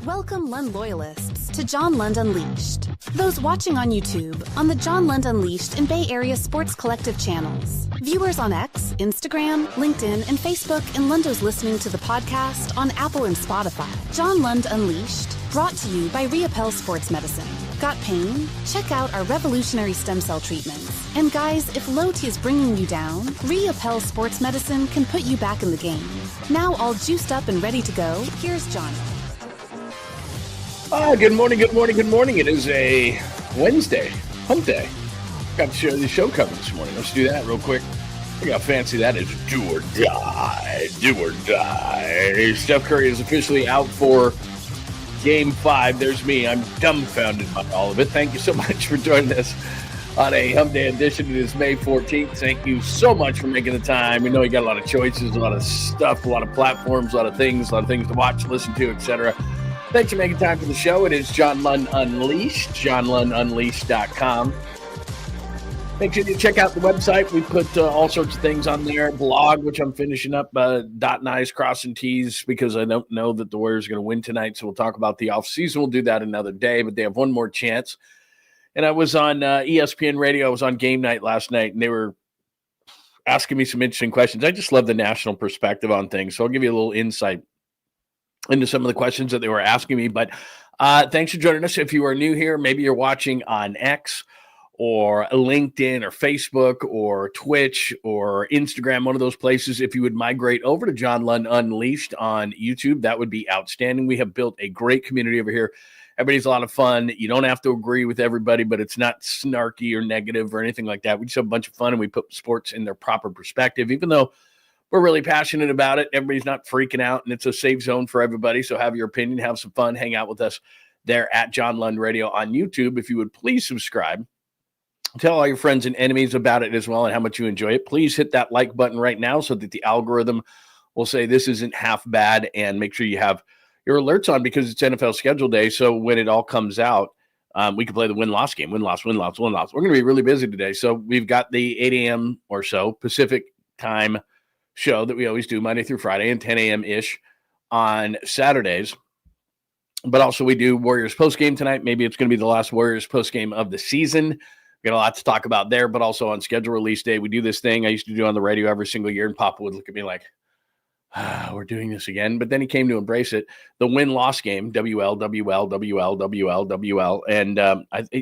Welcome Lund loyalists to John Lund Unleashed. Those watching on YouTube, on the John Lund Unleashed and Bay Area Sports Collective channels. Viewers on X, Instagram, LinkedIn, and Facebook, and Lundos listening to the podcast on Apple and Spotify. John Lund Unleashed, brought to you by Reapel Sports Medicine. Got pain? Check out our revolutionary stem cell treatments. And guys, if low T is bringing you down, Reapel Sports Medicine can put you back in the game. Now all juiced up and ready to go, here's Johnny. Good morning. It is a Wednesday, hump day. Got to share the show cover this morning. Let's do that real quick. Look how fancy that is. Do or die. Steph Curry is officially out for Game 5. There's me. I'm dumbfounded by all of it. Thank you so much for joining us on a hump day edition. It is May 14th. Thank you so much for making the time. We know you got a lot of choices, a lot of stuff, a lot of platforms, a lot of things to watch, listen to, etc. Thanks for making time for the show. It is John Lund Unleashed, johnlundunleashed.com. Make sure you check out the website. We put all sorts of things on there. Blog, which I'm finishing up, dotting I's, crossing T's, because I don't know that the Warriors are going to win tonight, so we'll talk about the offseason. We'll do that another day, but they have one more chance. And I was on ESPN radio. I was on game night last night, and they were asking me some interesting questions. I just love the national perspective on things, so I'll give you a little insight into some of the questions that they were asking me. But thanks for joining us. If you are new here, maybe you're watching on X or LinkedIn or Facebook or Twitch or Instagram, one of those places. If you would migrate over to John Lund Unleashed on YouTube, that would be outstanding. We have built a great community over here. Everybody's a lot of fun. You don't have to agree with everybody, but it's not snarky or negative or anything like that. We just have a bunch of fun, and we put sports in their proper perspective, even though we're really passionate about it. Everybody's not freaking out, and it's a safe zone for everybody. So have your opinion, have some fun, hang out with us there at John Lund Radio on YouTube. If you would please subscribe, tell all your friends and enemies about it as well and how much you enjoy it. Please hit that like button right now so that the algorithm will say this isn't half bad, and make sure you have your alerts on because it's NFL schedule day. So when it all comes out, we can play the win-loss game, win-loss. We're going to be really busy today. So we've got the 8 a.m. or so Pacific time show that we always do Monday through Friday and 10 a.m.-ish on Saturdays. But also we do Warriors postgame tonight. Maybe it's going to be the last Warriors postgame of the season. We got a lot to talk about there, but also on schedule release day, we do this thing I used to do on the radio every single year, and Papa would look at me like, we're doing this again. But then he came to embrace it. The win-loss game, WL. And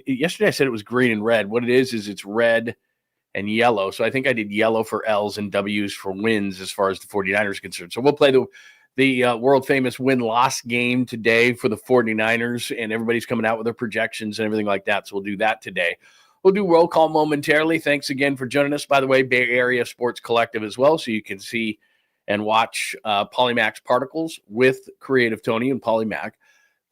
yesterday I said it was green and red. What it is it's red and yellow. So I think I did yellow for L's and W's for wins as far as the 49ers are concerned. So we'll play the world famous win-loss game today for the 49ers, and everybody's coming out with their projections and everything like that. So we'll do that today. We'll do roll call momentarily. Thanks again for joining us. By the way, Bay Area Sports Collective as well, so you can see and watch Polymax Particles with Creative Tony and Polymac,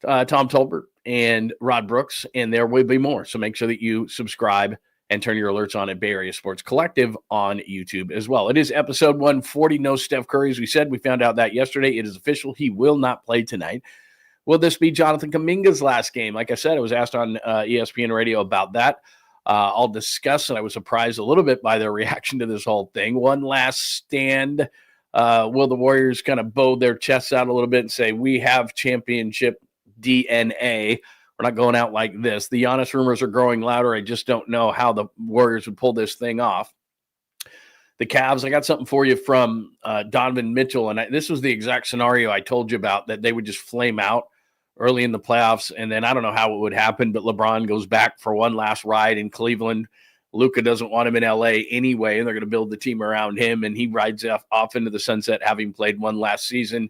Tom Tolbert and Rod Brooks, and there will be more. So make sure that you subscribe and turn your alerts on at Bay Area Sports Collective on YouTube as well. It is episode 140. No Steph Curry, as we said. We found out that yesterday. It is official. He will not play tonight. Will this be Jonathan Kuminga's last game? Like I said, I was asked on ESPN radio about that. I'll discuss, and I was surprised a little bit by their reaction to this whole thing. One last stand. Will the Warriors kind of bow their chests out a little bit and say, we have championship DNA? We're not going out like this. The Giannis rumors are growing louder. I just don't know how the Warriors would pull this thing off. The Cavs, I got something for you from Donovan Mitchell, and this was the exact scenario I told you about, that they would just flame out early in the playoffs, and then I don't know how it would happen, but LeBron goes back for one last ride in Cleveland. Luka doesn't want him in L.A. anyway, and they're going to build the team around him, and he rides off into the sunset having played one last season,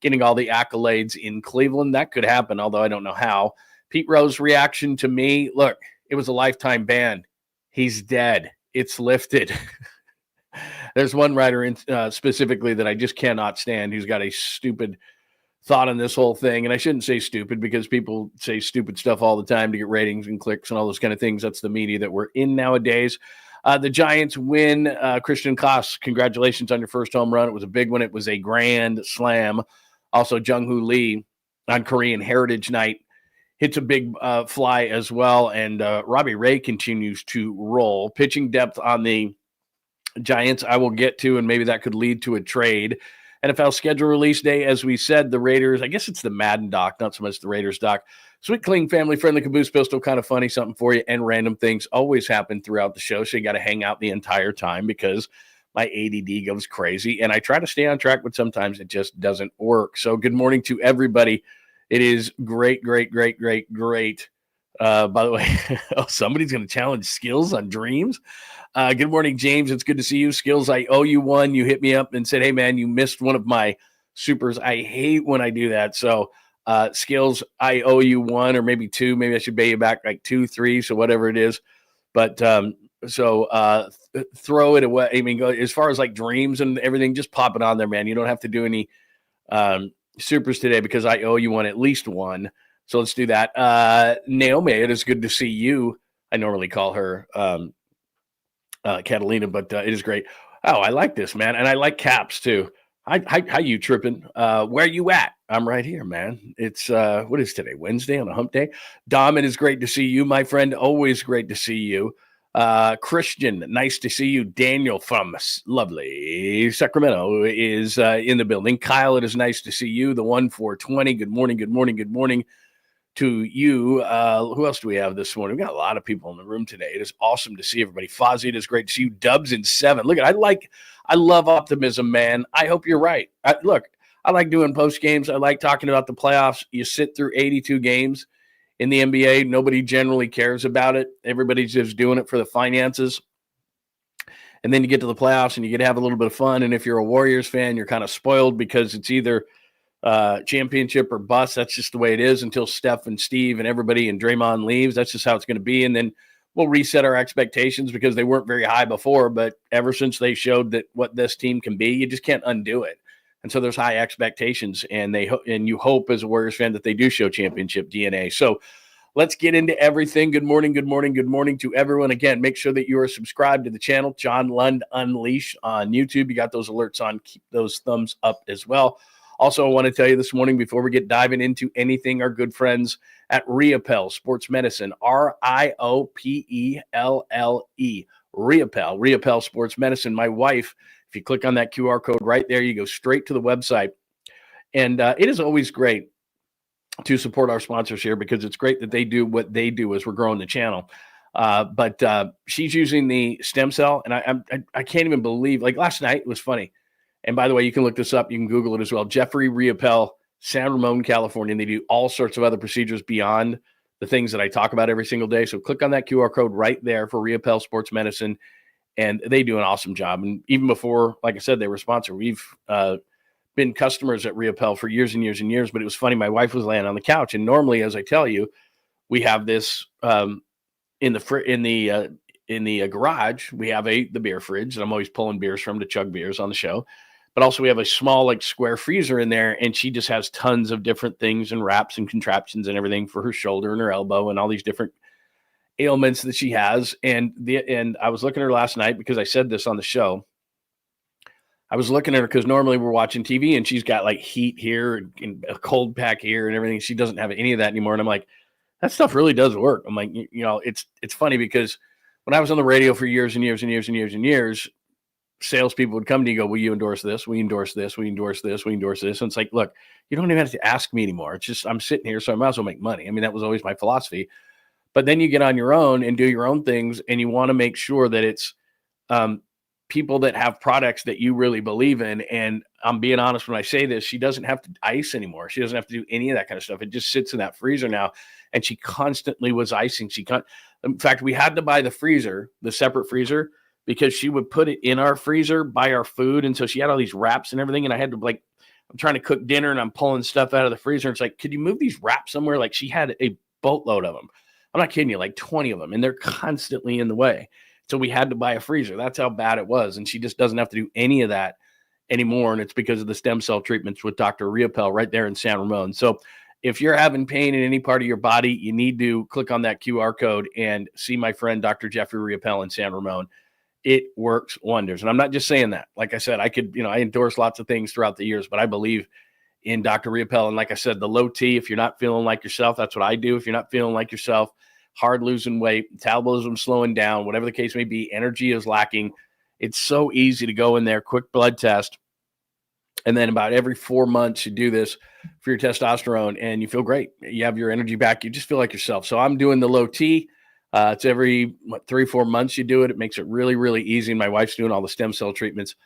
getting all the accolades in Cleveland. That could happen, although I don't know how. Pete Rose's reaction to me, look, it was a lifetime ban. He's dead. It's lifted. There's one writer specifically that I just cannot stand who's got a stupid thought on this whole thing. And I shouldn't say stupid because people say stupid stuff all the time to get ratings and clicks and all those kind of things. That's the media that we're in nowadays. The Giants win. Christian KOSS, congratulations on your first home run. It was a big one. It was a grand slam. Also, Jung-Hoo Lee on Korean Heritage Night hits a big fly as well. And Robbie Ray continues to roll. Pitching depth on the Giants I will get to, and maybe that could lead to a trade. NFL schedule release day, as we said, the Raiders, I guess it's the Madden doc, not so much the Raiders doc. Sweet, clean, family-friendly Caboose Pistol, kind of funny, something for you, and random things always happen throughout the show, so you got to hang out the entire time because my ADD goes crazy, and I try to stay on track, but sometimes it just doesn't work. So good morning to everybody. It is great. By the way, somebody's going to challenge Skills on Dreams. Good morning, James. It's good to see you. Skills, I owe you one. You hit me up and said, hey, man, you missed one of my supers. I hate when I do that. So Skills, I owe you one or maybe two. Maybe I should pay you back like 2, 3, so whatever it is. But throw it away. I mean, go, as far as like Dreams and everything, just pop it on there, man. You don't have to do any supers today because I owe you one, at least one. So let's do that. Naomi, it is good to see you. I normally call her Catalina, but it is great. Oh, I like this, man. And I like caps too. How you tripping? Where you at? I'm right here, man. It's what is today? Wednesday on a hump day. Dom, it is great to see you, my friend. Always great to see you. Christian, nice to see you. Daniel from lovely Sacramento is in the building. Kyle, it is nice to see you. The 1420. Good morning to you. Who else do we have this morning? We got a lot of people in the room today. It is awesome to see everybody. Fozzie, it is great to see you. Dubs in 7. Look, I love optimism, man. I hope you're right. I like doing post games. I like talking about the playoffs. You sit through 82 games in the NBA. Nobody generally cares about it. Everybody's just doing it for the finances. And then you get to the playoffs and you get to have a little bit of fun. And if you're a Warriors fan, you're kind of spoiled because it's either championship or bust. That's just the way it is until Steph and Steve and everybody and Draymond leaves. That's just how it's going to be. And then we'll reset our expectations because they weren't very high before, but ever since they showed that what this team can be, you just can't undo it. And so there's high expectations, and you hope as a Warriors fan that they do show championship DNA. So let's get into everything. Good morning to everyone. Again, make sure that you are subscribed to the channel, John Lund Unleashed on YouTube. You got those alerts on. Keep those thumbs up as well. Also, I want to tell you this morning, before we get diving into anything, our good friends at Riopelle Sports Medicine, Riopelle, Riopelle Sports Medicine. My wife, if you click on that QR code right there, you go straight to the website. And it is always great to support our sponsors here because it's great that they do what they do as we're growing the channel. But she's using the stem cell, and I can't even believe, like last night, it was funny. And by the way, you can look this up. You can Google it as well. Jeffrey Riopelle, San Ramon, California. And they do all sorts of other procedures beyond the things that I talk about every single day. So click on that QR code right there for Riopelle Sports Medicine. And they do an awesome job. And even before, like I said, they were sponsored. We've been customers at Riopelle for years and years and years. But it was funny. My wife was laying on the couch. And normally, as I tell you, we have this in the garage. We have the beer fridge that I'm always pulling beers from to chug beers on the show. But also we have a small like square freezer in there, and she just has tons of different things and wraps and contraptions and everything for her shoulder and her elbow and all these different ailments that she has. And I was looking at her last night because I said this on the show. I was looking at her because normally we're watching TV and she's got like heat here and a cold pack here and everything. She doesn't have any of that anymore. And I'm like, that stuff really does work. I'm like, it's funny because when I was on the radio for years and years, salespeople would come to you and go, will you endorse this? We endorse this. We endorse this. We endorse this. And it's like, look, you don't even have to ask me anymore. It's just, I'm sitting here, so I might as well make money. I mean, that was always my philosophy. But then you get on your own and do your own things, and you want to make sure that it's people that have products that you really believe in. And I'm being honest when I say this, she doesn't have to ice anymore. She doesn't have to do any of that kind of stuff. It just sits in that freezer now. And she constantly was icing. In fact, we had to buy the freezer, the separate freezer, because she would put it in our freezer by our food. And so she had all these wraps and everything. And I had to I'm trying to cook dinner and I'm pulling stuff out of the freezer. And it's like, could you move these wraps somewhere? Like she had a boatload of them. I'm not kidding you, like 20 of them. And they're constantly in the way. So we had to buy a freezer. That's how bad it was. And she just doesn't have to do any of that anymore. And it's because of the stem cell treatments with Dr. Riopelle right there in San Ramon. So if you're having pain in any part of your body, you need to click on that QR code and see my friend, Dr. Jeffrey Riopelle in San Ramon. It works wonders. And I'm not just saying that. Like I said, I endorse lots of things throughout the years, but I believe in Dr. Riopelle. And like I said, the low T, if you're not feeling like yourself, that's what I do. If you're not feeling like yourself, hard losing weight, metabolism slowing down, whatever the case may be, energy is lacking. It's so easy to go in there, quick blood test, And then about every 4 months, you do this for your testosterone, and you feel great. You have your energy back. You just feel like yourself. So I'm doing the low T. It's every 3-4 months you do it. It makes it really, really easy. And my wife's doing all the stem cell treatments.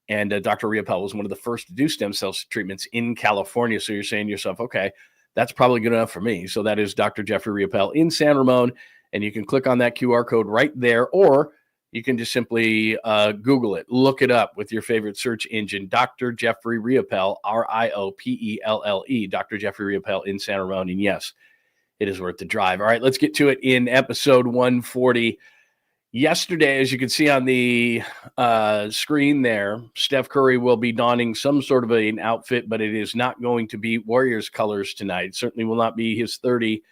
And Dr. Riopel was one of the first to do stem cell treatments in California. So you're saying to yourself, okay, that's probably good enough for me. So that is Dr. Jeffrey Riopel in San Ramon. And you can click on that QR code right there, or you can just simply Google it, look it up with your favorite search engine, Dr. Jeffrey Riopel, Riopelle, Dr. Jeffrey Riopel in San Ramon. And yes, it is worth the drive. All right, let's get to it in episode 140. Yesterday, as you can see on the screen there, Steph Curry will be donning some sort of an outfit, but it is not going to be Warriors colors tonight. It certainly will not be his 30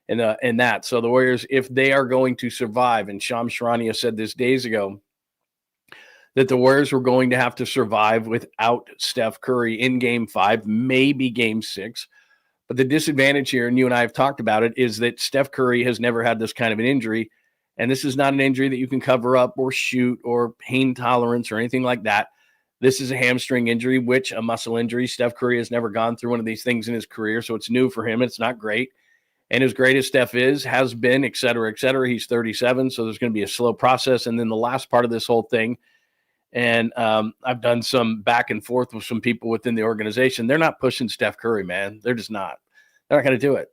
in that. So the Warriors, if they are going to survive, and Shams Charania said this days ago, that the Warriors were going to have to survive without Steph Curry in Game 5, maybe Game 6. But the disadvantage here, and you and I have talked about it, is that Steph Curry has never had this kind of an injury. And this is not an injury that you can cover up or shoot or pain tolerance or anything like that. This is a hamstring injury, which a muscle injury. Steph Curry has never gone through one of these things in his career, so it's new for him. It's not great. And as great as Steph has been, et cetera, he's 37, so there's going to be a slow process. And then the last part of this whole thing, and I've done some back and forth with some people within the organization. They're not pushing Steph Curry, man. They're just not. They're not going to do it.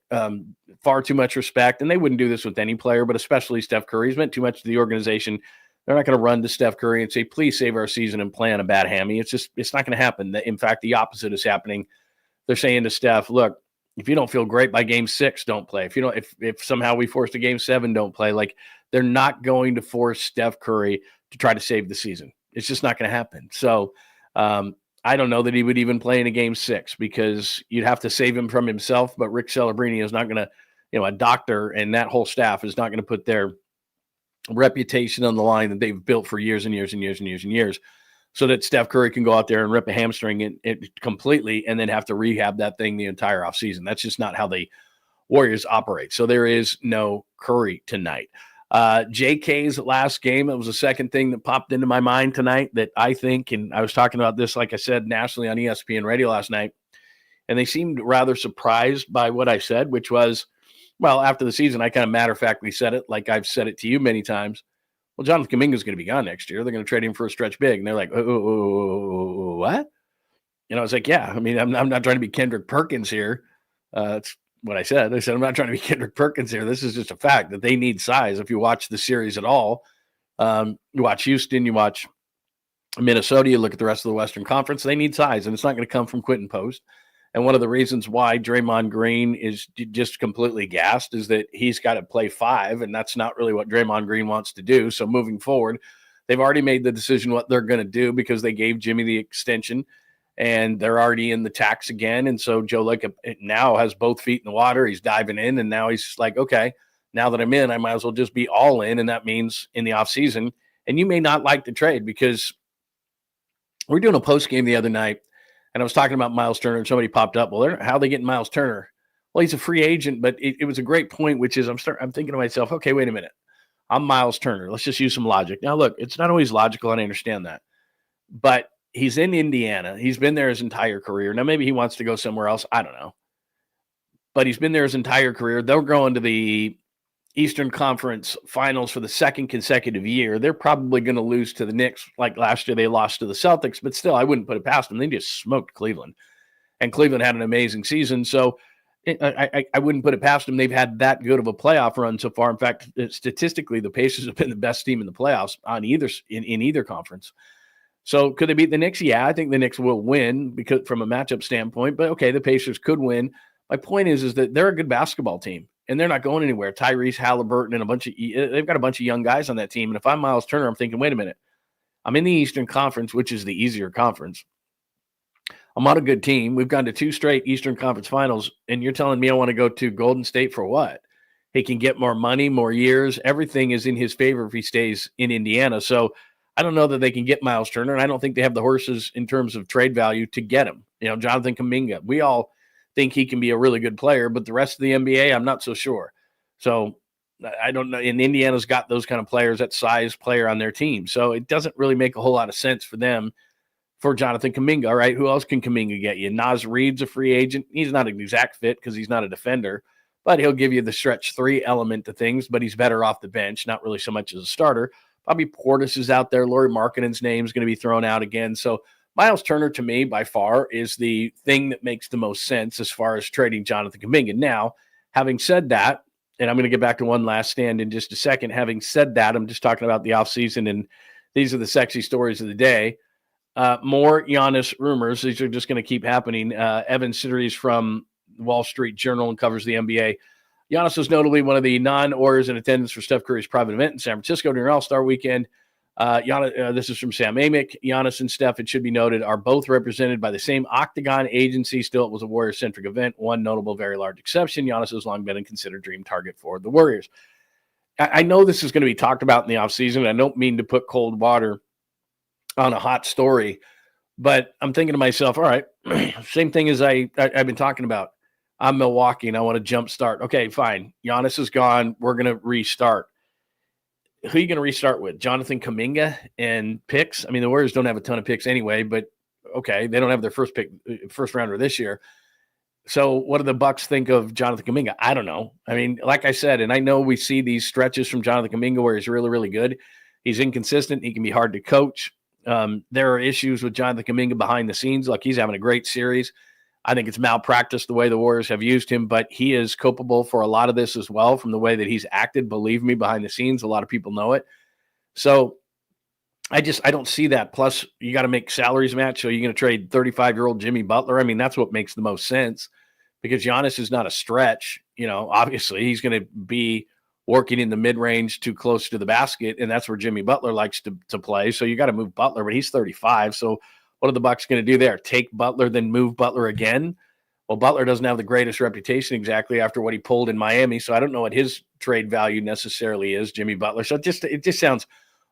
Far too much respect, and they wouldn't do this with any player, but especially Steph Curry. He's meant too much to the organization. They're not going to run to Steph Curry and say, please save our season and play on a bad hammy. It's not going to happen. In fact, the opposite is happening. They're saying to Steph, look, if you don't feel great by Game 6, don't play. If somehow we force a Game 7, don't play. Like, they're not going to force Steph Curry to try to save the season. It's just not going to happen. So I don't know that he would even play in a Game 6 because you'd have to save him from himself. But Rick Celebrini is not going to, a doctor and that whole staff is not going to put their reputation on the line that they've built for years and years and years and years and years so that Steph Curry can go out there and rip a hamstring it completely and then have to rehab that thing the entire offseason. That's just not how the Warriors operate. So there is no Curry tonight. JK's last game, it was the second thing that popped into my mind tonight that I think, and I was talking about this, like I said, nationally on ESPN radio last night, and they seemed rather surprised by what I said, which was, well, after the season, I kind of matter-of-factly said it, like I've said it to you many times. Well, Jonathan Kuminga is going to be gone next year. They're going to trade him for a stretch big. And they're like, what? I was like, yeah. I mean, I'm not trying to be Kendrick Perkins here. That's what I said. I said, I'm not trying to be Kendrick Perkins here. This is just a fact that they need size. If you watch the series at all, you watch Houston, you watch Minnesota, you look at the rest of the Western Conference, they need size, and it's not going to come from Quentin Post. And one of the reasons why Draymond Green is just completely gassed is that he's got to play 5, and that's not really what Draymond Green wants to do. So moving forward, they've already made the decision what they're going to do because they gave Jimmy the extension, and they're already in the tax again. And so Joe Lake now has both feet in the water. He's diving in, and now he's like, okay, now that I'm in, I might as well just be all in, and that means in the offseason. And you may not like the trade because we're doing a post game the other night, and I was talking about Miles Turner, and somebody popped up. Well, how are they getting Miles Turner? Well, he's a free agent, but it was a great point, which is I'm thinking to myself, okay, wait a minute. I'm Miles Turner. Let's just use some logic. Now, look, it's not always logical, and I understand that. But he's in Indiana. He's been there his entire career. Now, maybe he wants to go somewhere else. I don't know. But he's been there his entire career. They'll go into the Eastern Conference Finals for the second consecutive year. They're probably going to lose to the Knicks. Like last year, they lost to the Celtics, but still, I wouldn't put it past them. They just smoked Cleveland, and Cleveland had an amazing season. So I wouldn't put it past them. They've had that good of a playoff run so far. In fact, statistically, the Pacers have been the best team in the playoffs in either conference. So could they beat the Knicks? Yeah, I think the Knicks will win because from a matchup standpoint. But okay, the Pacers could win. My point is that they're a good basketball team. And they're not going anywhere. Tyrese Halliburton and they've got a bunch of young guys on that team. And if I'm Miles Turner, I'm thinking, wait a minute. I'm in the Eastern Conference, which is the easier conference. I'm on a good team. We've gone to 2 straight Eastern Conference Finals, and you're telling me I want to go to Golden State for what? He can get more money, more years. Everything is in his favor if he stays in Indiana. So I don't know that they can get Miles Turner, and I don't think they have the horses in terms of trade value to get him. Jonathan Kuminga. We all think he can be a really good player, but the rest of the NBA, I'm not so sure. So I don't know. And Indiana's got those kind of players, that size player on their team. So it doesn't really make a whole lot of sense for them for Jonathan Kuminga. All right, who else can Kuminga get you? Naz Reid's a free agent. He's not an exact fit because he's not a defender, but he'll give you the stretch 3 element to things, but he's better off the bench, not really so much as a starter. Bobby Portis is out there. Lauri Markkanen's name is going to be thrown out again. So Miles Turner, to me, by far, is the thing that makes the most sense as far as trading Jonathan Kuminga. Now, having said that, and I'm going to get back to one last stand in just a second. Having said that, I'm just talking about the offseason, and these are the sexy stories of the day. More Giannis rumors. These are just going to keep happening. Evan Siddery's from Wall Street Journal and covers the NBA. Giannis was notably one of the non-Warriors in attendance for Steph Curry's private event in San Francisco during All-Star Weekend. This is from Sam Amick. Giannis and Steph, it should be noted, are both represented by the same Octagon agency. Still, it was a Warrior-centric event. One notable, very large exception. Giannis has long been a considered dream target for the Warriors. I know this is going to be talked about in the offseason. I don't mean to put cold water on a hot story, but I'm thinking to myself, all right, same thing as I've been talking about. I'm Milwaukee and I want to jump start. Okay, fine. Giannis is gone. We're going to restart. Who are you going to restart with? Jonathan Kuminga and picks? I mean, the Warriors don't have a ton of picks anyway, but okay, they don't have their first rounder this year. So what do the Bucks think of Jonathan Kuminga? I don't know. I mean, like I said, and I know we see these stretches from Jonathan Kuminga where he's really, really good. He's inconsistent. He can be hard to coach. There are issues with Jonathan Kuminga behind the scenes. Like, he's having a great series. I think it's malpractice the way the Warriors have used him, but he is culpable for a lot of this as well from the way that he's acted. Believe me, behind the scenes, a lot of people know it. So I don't see that. Plus, you got to make salaries match. So you're going to trade 35-year-old Jimmy Butler. I mean, that's what makes the most sense because Giannis is not a stretch. You know, obviously he's going to be working in the mid-range too close to the basket, and that's where Jimmy Butler likes to play. So you got to move Butler, but he's 35. So what are the Bucks going to do there? Take Butler, then move Butler again? Well, Butler doesn't have the greatest reputation exactly after what he pulled in Miami, so I don't know what his trade value necessarily is, Jimmy Butler. So it just sounds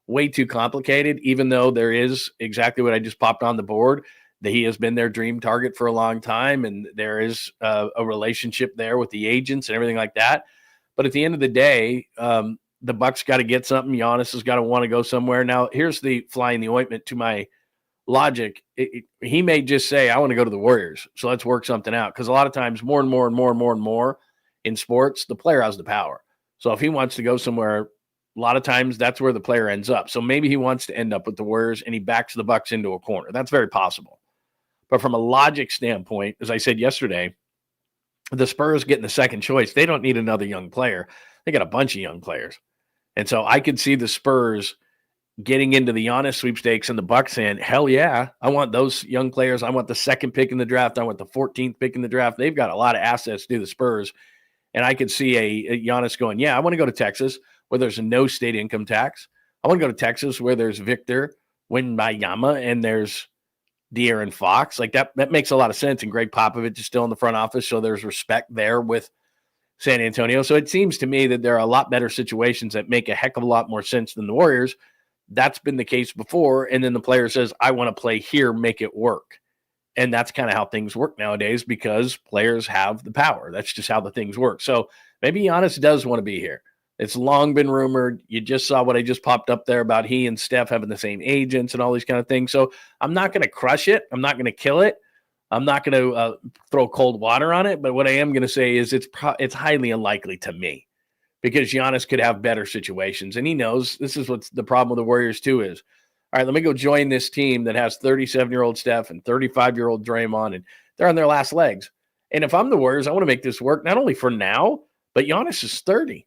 way too complicated, even though there is exactly what I just popped on the board, that he has been their dream target for a long time, and there is a relationship there with the agents and everything like that. But at the end of the day, the Bucks got to get something. Giannis has got to want to go somewhere. Now, here's the fly in the ointment to my logic. He may just say, I want to go to the Warriors, so let's work something out. Because a lot of times, more and more in sports, the player has the power. So if he wants to go somewhere, a lot of times that's where the player ends up. So maybe he wants to end up with the Warriors and he backs the Bucks into a corner. That's very possible. But from a logic standpoint, as I said yesterday, the Spurs getting the second choice, they don't need another young player. They got a bunch of young players. And so I could see the Spurs getting into the Giannis sweepstakes and the Bucks saying, hell yeah, I want those young players. I want the second pick in the draft. I want the 14th pick in the draft. They've got a lot of assets to do, the Spurs. And I could see a Giannis going, yeah, I want to go to Texas where there's no state income tax. I want to go to Texas where there's Victor Wembanyama and there's De'Aaron Fox. Like that makes a lot of sense. And Greg Popovich is still in the front office. So there's respect there with San Antonio. So it seems to me that there are a lot better situations that make a heck of a lot more sense than the Warriors. That's been the case before. And then the player says, I want to play here, make it work. And that's kind of how things work nowadays because players have the power. That's just how the things work. So maybe Giannis does want to be here. It's long been rumored. You just saw what I just popped up there about he and Steph having the same agents and all these kind of things. So I'm not going to crush it. I'm not going to kill it. I'm not going to throw cold water on it. But what I am going to say is it's highly unlikely to me. Because Giannis could have better situations. And he knows this is what's the problem with the Warriors too is, all right, let me go join this team that has 37-year-old Steph and 35-year-old Draymond, and they're on their last legs. And if I'm the Warriors, I want to make this work not only for now, but Giannis is 30.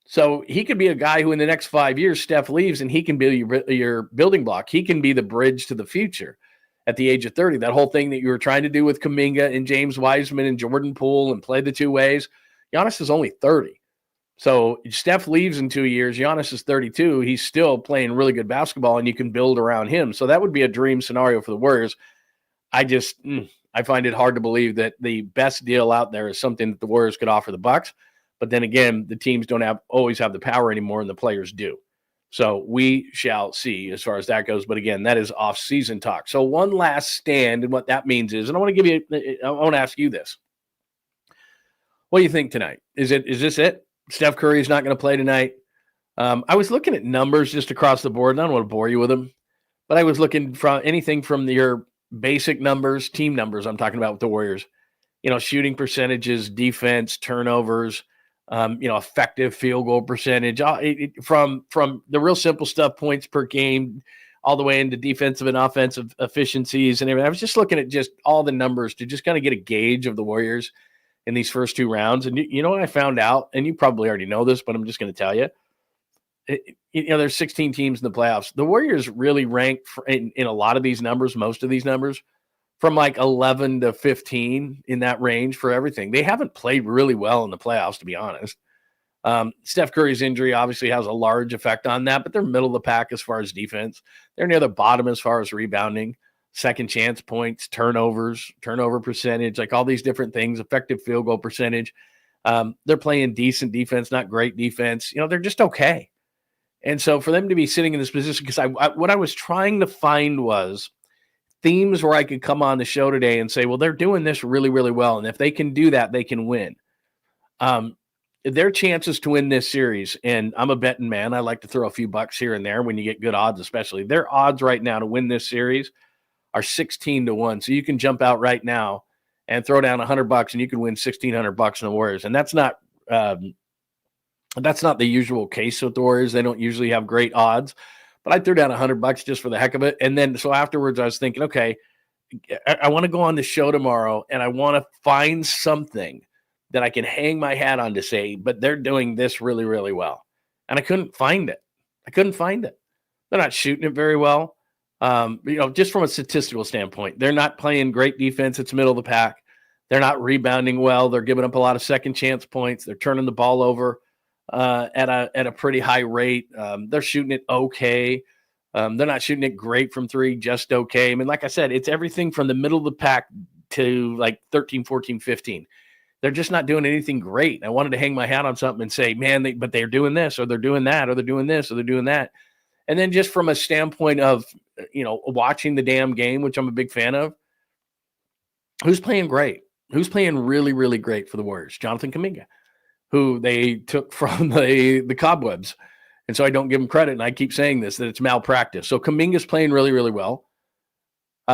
So he could be a guy who in the next 5 years, Steph leaves and he can be your building block. He can be the bridge to the future at the age of 30. That whole thing that you were trying to do with Kuminga and James Wiseman and Jordan Poole and play the two ways, Giannis is only 30. So Steph leaves in 2 years. Giannis is 32. He's still playing really good basketball, and you can build around him. So that would be a dream scenario for the Warriors. I find it hard to believe that the best deal out there is something that the Warriors could offer the Bucks. But then again, the teams don't always have the power anymore, and the players do. So we shall see as far as that goes. But again, that is off-season talk. So one last stand, and what that means is, and I want to ask you this. What do you think tonight? Is this it? Steph Curry is not going to play tonight. I was looking at numbers just across the board, and I don't want to bore you with them. But I was looking from anything from your basic numbers, team numbers I'm talking about with the Warriors, shooting percentages, defense, turnovers, effective field goal percentage, from the real simple stuff, points per game, all the way into defensive and offensive efficiencies and everything. I was just looking at just all the numbers to just kind of get a gauge of the Warriors in these first 2 rounds. And you know what I found out, and you probably already know this, but I'm just going to tell you, there's 16 teams in the playoffs. The Warriors really rank in a lot of these numbers, most of these numbers, from like 11 to 15 in that range for everything. They haven't played really well in the playoffs, to be honest. Steph Curry's injury obviously has a large effect on that, but they're middle of the pack as far as defense. They're near the bottom as far as rebounding, second chance points, turnovers, turnover percentage, like all these different things, effective field goal percentage. They're playing decent defense, not great defense. They're just okay. And so for them to be sitting in this position, because what I was trying to find was themes where I could come on the show today and say, well, they're doing this really, really well. And if they can do that, they can win. Their chances to win this series, and I'm a betting man. I like to throw a few bucks here and there when you get good odds, especially. Their odds right now to win this series are 16-1. So you can jump out right now and throw down $100 and you can win $1,600 in the Warriors. And that's not the usual case with the Warriors. They don't usually have great odds. But I threw down $100 just for the heck of it. And then, so afterwards, I was thinking, okay, I want to go on the show tomorrow and I want to find something that I can hang my hat on to say, but they're doing this really, really well. And I couldn't find it. They're not shooting it very well. Just from a statistical standpoint, they're not playing great defense. It's middle of the pack. They're not rebounding well. They're giving up a lot of second chance points. They're turning the ball over at a pretty high rate. They're shooting it okay. They're not shooting it great from 3, just okay. I mean, like I said, it's everything from the middle of the pack to like 13, 14, 15. They're just not doing anything great. I wanted to hang my hat on something and say, man, but they're doing this, or they're doing that, or they're doing this, or they're doing that. And then just from a standpoint of, watching the damn game, which I'm a big fan of, who's playing great? Who's playing really, really great for the Warriors? Jonathan Kuminga, who they took from the cobwebs. And so I don't give him credit, and I keep saying this, that it's malpractice. So Kuminga's playing really, really well.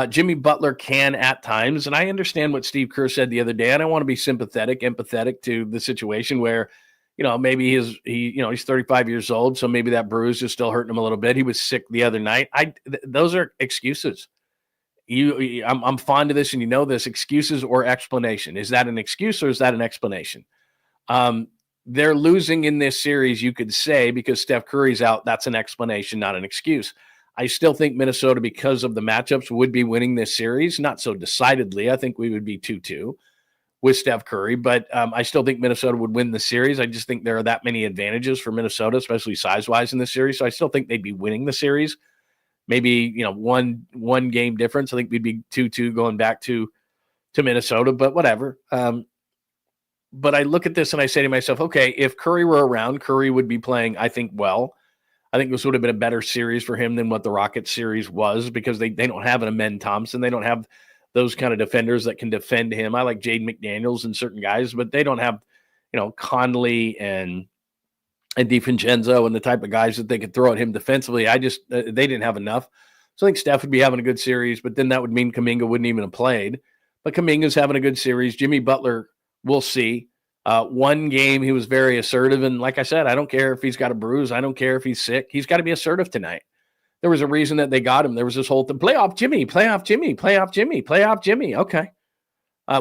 Jimmy Butler can at times, and I understand what Steve Kerr said the other day, and I want to be empathetic to the situation where, maybe he's 35 years old, so maybe that bruise is still hurting him a little bit. He was sick the other night. Those are excuses. I'm fond of this, and this, excuses or explanation. Is that an excuse or is that an explanation? They're losing in this series, you could say, because Steph Curry's out. That's an explanation, not an excuse. I still think Minnesota, because of the matchups, would be winning this series. Not so decidedly. I think we would be 2-2 with Steph Curry, but I still think Minnesota would win the series. I just think there are that many advantages for Minnesota, especially size-wise in this series. So I still think they'd be winning the series. Maybe, one game difference. I think we'd be 2-2 going back to Minnesota, but whatever. But I look at this and I say to myself, okay, if Curry were around, Curry would be playing, I think, well. I think this would have been a better series for him than what the Rockets series was, because they don't have an Amen Thompson. They don't have those kind of defenders that can defend him. I like Jaden McDaniels and certain guys, but they don't have, Conley and DiVincenzo and the type of guys that they could throw at him defensively. They didn't have enough. So I think Steph would be having a good series, but then that would mean Kuminga wouldn't even have played. But Kuminga's having a good series. Jimmy Butler, we'll see. One game, he was very assertive. And like I said, I don't care if he's got a bruise. I don't care if he's sick. He's got to be assertive tonight. There was a reason that they got him. There was this whole thing, playoff Jimmy, playoff Jimmy, playoff Jimmy, playoff Jimmy. Okay.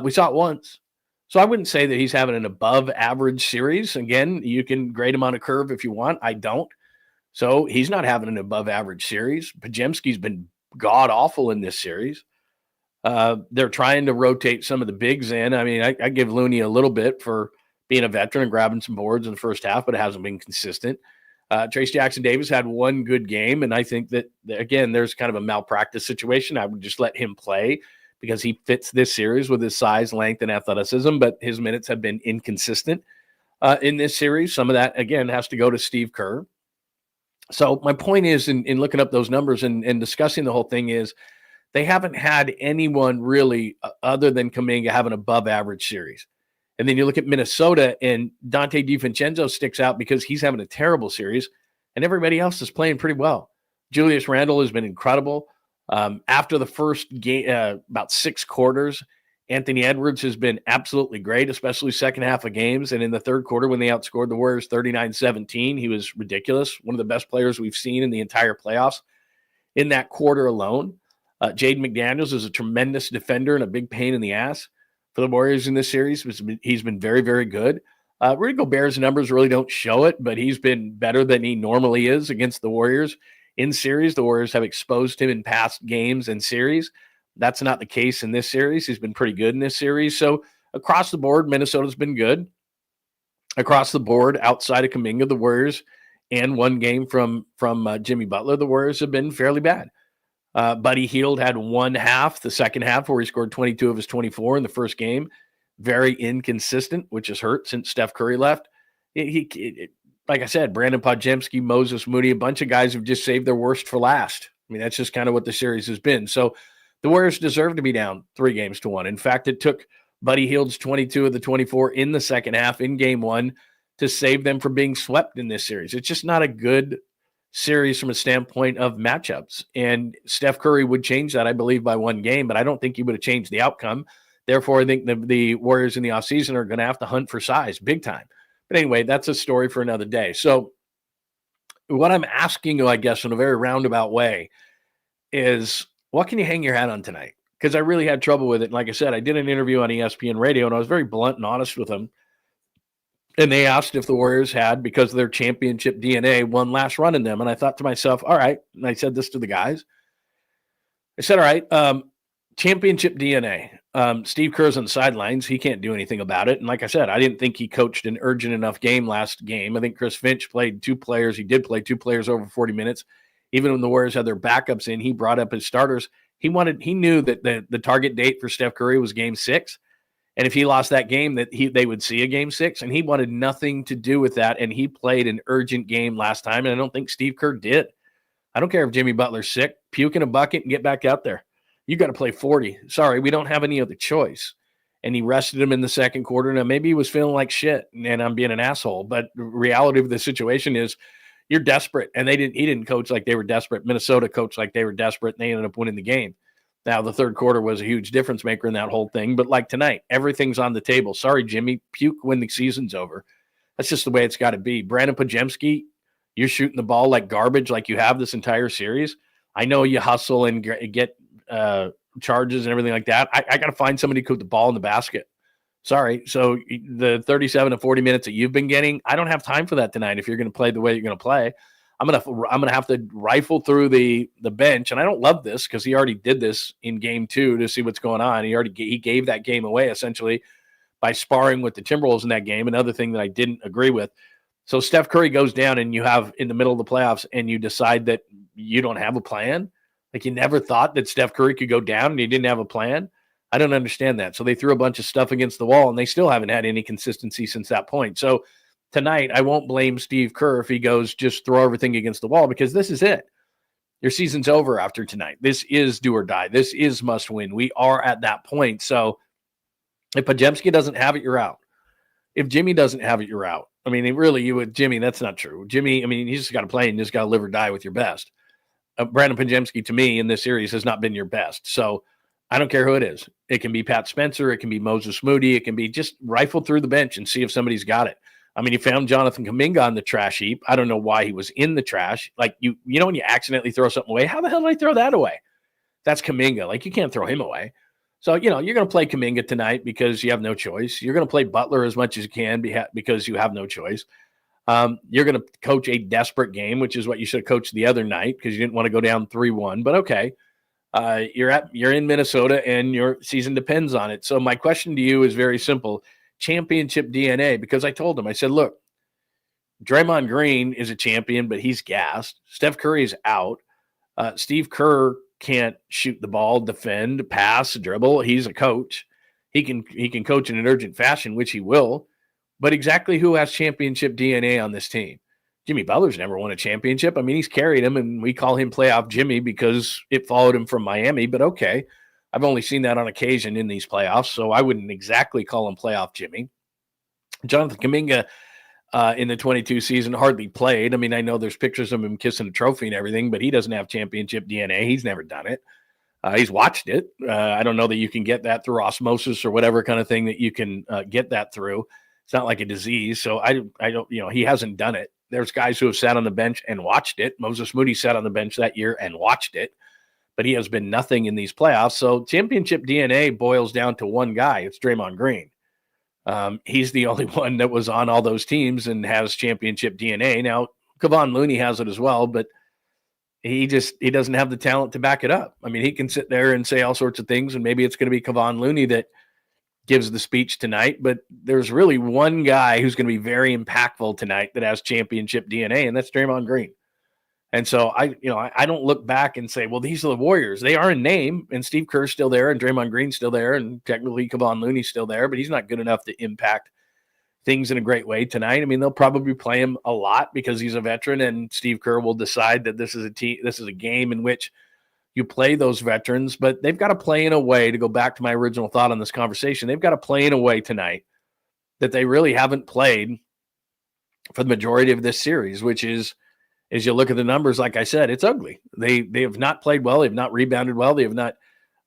We saw it once. So I wouldn't say that he's having an above average series. Again, you can grade him on a curve if you want. I don't. So he's not having an above average series. Podziemski's been god awful in this series. They're trying to rotate some of the bigs in. I mean, I give Looney a little bit for being a veteran and grabbing some boards in the first half, but it hasn't been consistent. Trace Jackson-Davis had one good game, and I think that, again, there's kind of a malpractice situation. I would just let him play because he fits this series with his size, length, and athleticism, but his minutes have been inconsistent in this series. Some of that, again, has to go to Steve Kerr. So my point is, in looking up those numbers and discussing the whole thing, is they haven't had anyone really other than Kuminga have an above-average series. And then you look at Minnesota, and Dante DiVincenzo sticks out because he's having a terrible series, and everybody else is playing pretty well. Julius Randle has been incredible. After the first game, about 6 quarters, Anthony Edwards has been absolutely great, especially second half of games. And in the third quarter, when they outscored the Warriors 39-17, he was ridiculous. One of the best players we've seen in the entire playoffs in that quarter alone. Jaden McDaniels is a tremendous defender and a big pain in the ass for the Warriors in this series. He's been very, very good. Rudy Gobert's numbers really don't show it, but he's been better than he normally is against the Warriors in series. The Warriors have exposed him in past games and series. That's not the case in this series. He's been pretty good in this series. So across the board, Minnesota's been good. Across the board, outside of Kuminga, the Warriors, and one game from Jimmy Butler, the Warriors have been fairly bad. Buddy Hield had one half, the second half, where he scored 22 of his 24 in the first game. Very inconsistent, which has hurt since Steph Curry left. Like I said, Brandon Podziemski, Moses Moody, a bunch of guys have just saved their worst for last. I mean, that's just kind of what the series has been. So the Warriors deserve to be down 3-1. In fact, it took Buddy Hield's 22 of the 24 in the second half in game one to save them from being swept in this series. It's just not a good series from a standpoint of matchups. And Steph Curry would change that, I believe, by one game, but I don't think he would have changed the outcome. Therefore, I think the Warriors in the offseason are going to have to hunt for size big time. But anyway, that's a story for another day. So what I'm asking you, I guess, in a very roundabout way is, what can you hang your hat on tonight? Because I really had trouble with it. And like I said, I did an interview on ESPN radio, and I was very blunt and honest with them. And they asked if the Warriors had, because of their championship DNA, one last run in them. And I thought to myself, all right, and I said this to the guys. I said, all right, championship DNA. Steve Kerr's on the sidelines. He can't do anything about it. And like I said, I didn't think he coached an urgent enough game last game. I think Chris Finch played 2 players. He did play 2 players over 40 minutes. Even when the Warriors had their backups in, he brought up his starters. He knew that the target date for Steph Curry was game 6. And if he lost that game, they would see a game 6. And he wanted nothing to do with that. And he played an urgent game last time. And I don't think Steve Kerr did. I don't care if Jimmy Butler's sick. Puke in a bucket and get back out there. You got to play 40. Sorry, we don't have any other choice. And he rested him in the second quarter. Now, maybe he was feeling like shit, and I'm being an asshole. But the reality of the situation is you're desperate. And he didn't coach like they were desperate. Minnesota coached like they were desperate, and they ended up winning the game. Now, the third quarter was a huge difference maker in that whole thing. But like tonight, everything's on the table. Sorry, Jimmy. Puke when the season's over. That's just the way it's got to be. Brandon Podziemski, you're shooting the ball like garbage like you have this entire series. I know you hustle and get charges and everything like that. I got to find somebody to put the ball in the basket. Sorry. So the 37 to 40 minutes that you've been getting, I don't have time for that tonight. If you're going to play the way you're going to play, I'm going to have to rifle through the bench. And I don't love this because he already did this in game 2 to see what's going on. He gave that game away essentially by sparring with the Timberwolves in that game. Another thing that I didn't agree with. So Steph Curry goes down and you have in the middle of the playoffs and you decide that you don't have a plan. Like you never thought that Steph Curry could go down and you didn't have a plan. I don't understand that. So they threw a bunch of stuff against the wall and they still haven't had any consistency since that point. So tonight, I won't blame Steve Kerr if he goes just throw everything against the wall because this is it. Your season's over after tonight. This is do or die. This is must win. We are at that point. So if Podziemski doesn't have it, you're out. If Jimmy doesn't have it, you're out. I mean, really, you would Jimmy. That's not true. Jimmy, I mean, you just got to play and you just got to live or die with your best. Brandon Podziemski, to me, in this series has not been your best. So I don't care who it is. It can be Pat Spencer. It can be Moses Moody. It can be just rifle through the bench and see if somebody's got it. I mean, you found Jonathan Kuminga on the trash heap. I don't know why he was in the trash. Like, you know when you accidentally throw something away, how the hell did I throw that away? That's Kuminga. Like, you can't throw him away. So, you're going to play Kuminga tonight because you have no choice. You're going to play Butler as much as you can because you have no choice. You're going to coach a desperate game, which is what you should have coached the other night because you didn't want to go down 3-1. But okay, you're in Minnesota and your season depends on it. So my question to you is very simple: championship DNA. Because I told him, I said, look, Draymond Green is a champion, but he's gassed. Steph Curry is out. Steve Kerr can't shoot the ball, defend, pass, dribble. He's a coach. He can coach in an urgent fashion, which he will. But exactly who has championship DNA on this team? Jimmy Butler's never won a championship. I mean, he's carried him, and we call him Playoff Jimmy because it followed him from Miami. But okay, I've only seen that on occasion in these playoffs, so I wouldn't exactly call him Playoff Jimmy. Jonathan Kuminga, in the 22 season, hardly played. I mean, I know there's pictures of him kissing a trophy and everything, but he doesn't have championship DNA. He's never done it. He's watched it. I don't know that you can get that through osmosis or whatever kind of thing that you can get that through. It's not like a disease. So I don't, he hasn't done it. There's guys who have sat on the bench and watched it. Moses Moody sat on the bench that year and watched it, but he has been nothing in these playoffs. So championship DNA boils down to one guy. It's Draymond Green. He's the only one that was on all those teams and has championship DNA. Now, Kevon Looney has it as well, but he doesn't have the talent to back it up. I mean, he can sit there and say all sorts of things, and maybe it's going to be Kevon Looney that gives the speech tonight, but there's really one guy who's going to be very impactful tonight that has championship DNA, and that's Draymond Green. And so I don't look back and say, well, these are the Warriors. They are in name, and Steve Kerr's still there, and Draymond Green's still there, and technically Kevon Looney's still there, but he's not good enough to impact things in a great way tonight. I mean, they'll probably play him a lot because he's a veteran, and Steve Kerr will decide that this is a game in which you play those veterans, but they've got to play in a way, to go back to my original thought on this conversation, they've got to play in a way tonight that they really haven't played for the majority of this series, which is, as you look at the numbers, like I said, it's ugly. They have not played well. They've not rebounded well. They have not.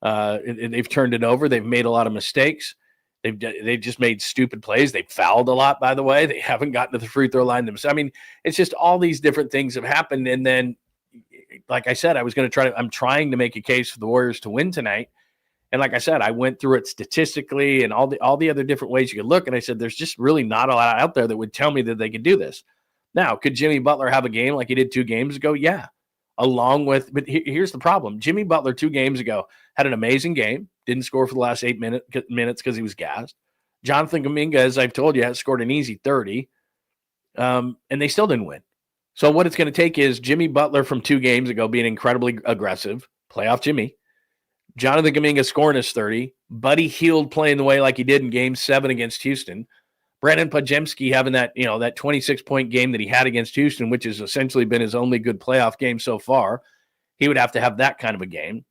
They've turned it over. They've made a lot of mistakes. They've just made stupid plays. They've fouled a lot, by the way. They haven't gotten to the free throw line themselves. I mean, it's just all these different things have happened. And then, like I said, I'm trying to make a case for the Warriors to win tonight. And like I said, I went through it statistically and all the other different ways you could look. And I said, there's just really not a lot out there that would tell me that they could do this. Now, could Jimmy Butler have a game like he did 2 games ago? Yeah. But here's the problem. Jimmy Butler 2 games ago had an amazing game, didn't score for the last 8 minutes because he was gassed. Jonathan Kuminga, as I've told you, has scored an easy 30, and they still didn't win. So what it's going to take is Jimmy Butler from 2 games ago being incredibly aggressive, playoff Jimmy, Jonathan Kuminga scoring his 30, Buddy Hield playing the way like he did in Game 7 against Houston, Brandon Podziemski having that 26-point game that he had against Houston, which has essentially been his only good playoff game so far. He would have to have that kind of a game.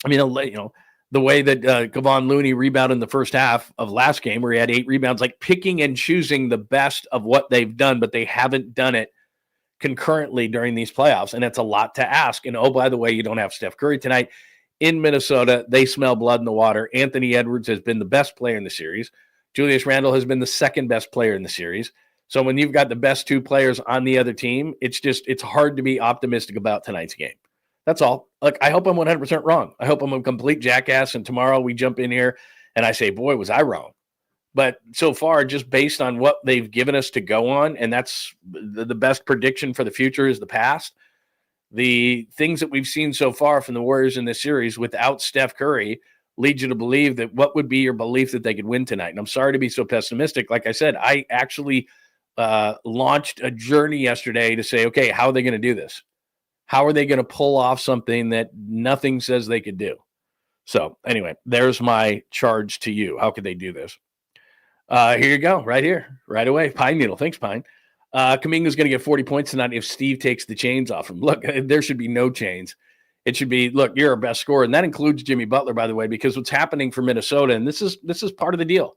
I mean, the way that Kevon Looney rebounded in the first half of last game where he had 8 rebounds, like picking and choosing the best of what they've done, but they haven't done it concurrently during these playoffs. And that's a lot to ask. And, oh, by the way, you don't have Steph Curry tonight. In Minnesota, they smell blood in the water. Anthony Edwards has been the best player in the series. Julius Randle has been the second best player in the series. So when you've got the best 2 players on the other team, it's hard to be optimistic about tonight's game. That's all. Look, I hope I'm 100% wrong. I hope I'm a complete jackass, and tomorrow we jump in here and I say, boy, was I wrong. But so far, just based on what they've given us to go on, and that's the best prediction for the future is the past, the things that we've seen so far from the Warriors in this series without Steph Curry lead you to believe that what would be your belief that they could win tonight? And I'm sorry to be so pessimistic. Like I said, I actually launched a journey yesterday to say, okay, how are they going to do this? How are they going to pull off something that nothing says they could do? So anyway, there's my charge to you. How could they do this? Here you go, right here, right away. Pine Needle. Thanks, Pine. Kuminga's going to get 40 points tonight if Steve takes the chains off him. Look, there should be no chains. It should be, look, you're our best scorer. And that includes Jimmy Butler, by the way, because what's happening for Minnesota, and this is part of the deal.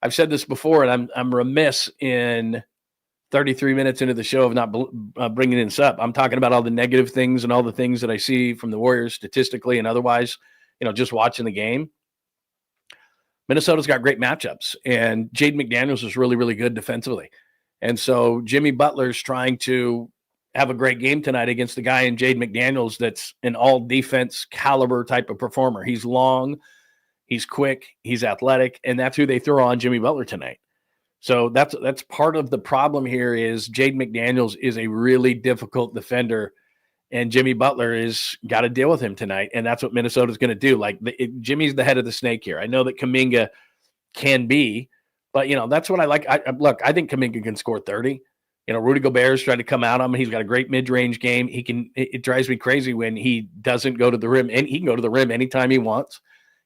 I've said this before, and I'm remiss in 33 minutes into the show of not bringing this up. I'm talking about all the negative things and all the things that I see from the Warriors statistically and otherwise, just watching the game. Minnesota's got great matchups, and Jaden McDaniels is really, really good defensively. And so Jimmy Butler's trying to have a great game tonight against the guy in Jaden McDaniels that's an all-defense caliber type of performer. He's long, he's quick, he's athletic, and that's who they throw on Jimmy Butler tonight. So that's part of the problem here is Jaden McDaniels is a really difficult defender, and Jimmy Butler is got to deal with him tonight, and that's what Minnesota's going to do. Like Jimmy's the head of the snake here. I know that Kuminga can be, but that's what I like. I think Kuminga can score 30. Rudy Gobert's tried to come out on him. He's got a great mid-range game. It drives me crazy when he doesn't go to the rim, and he can go to the rim anytime he wants.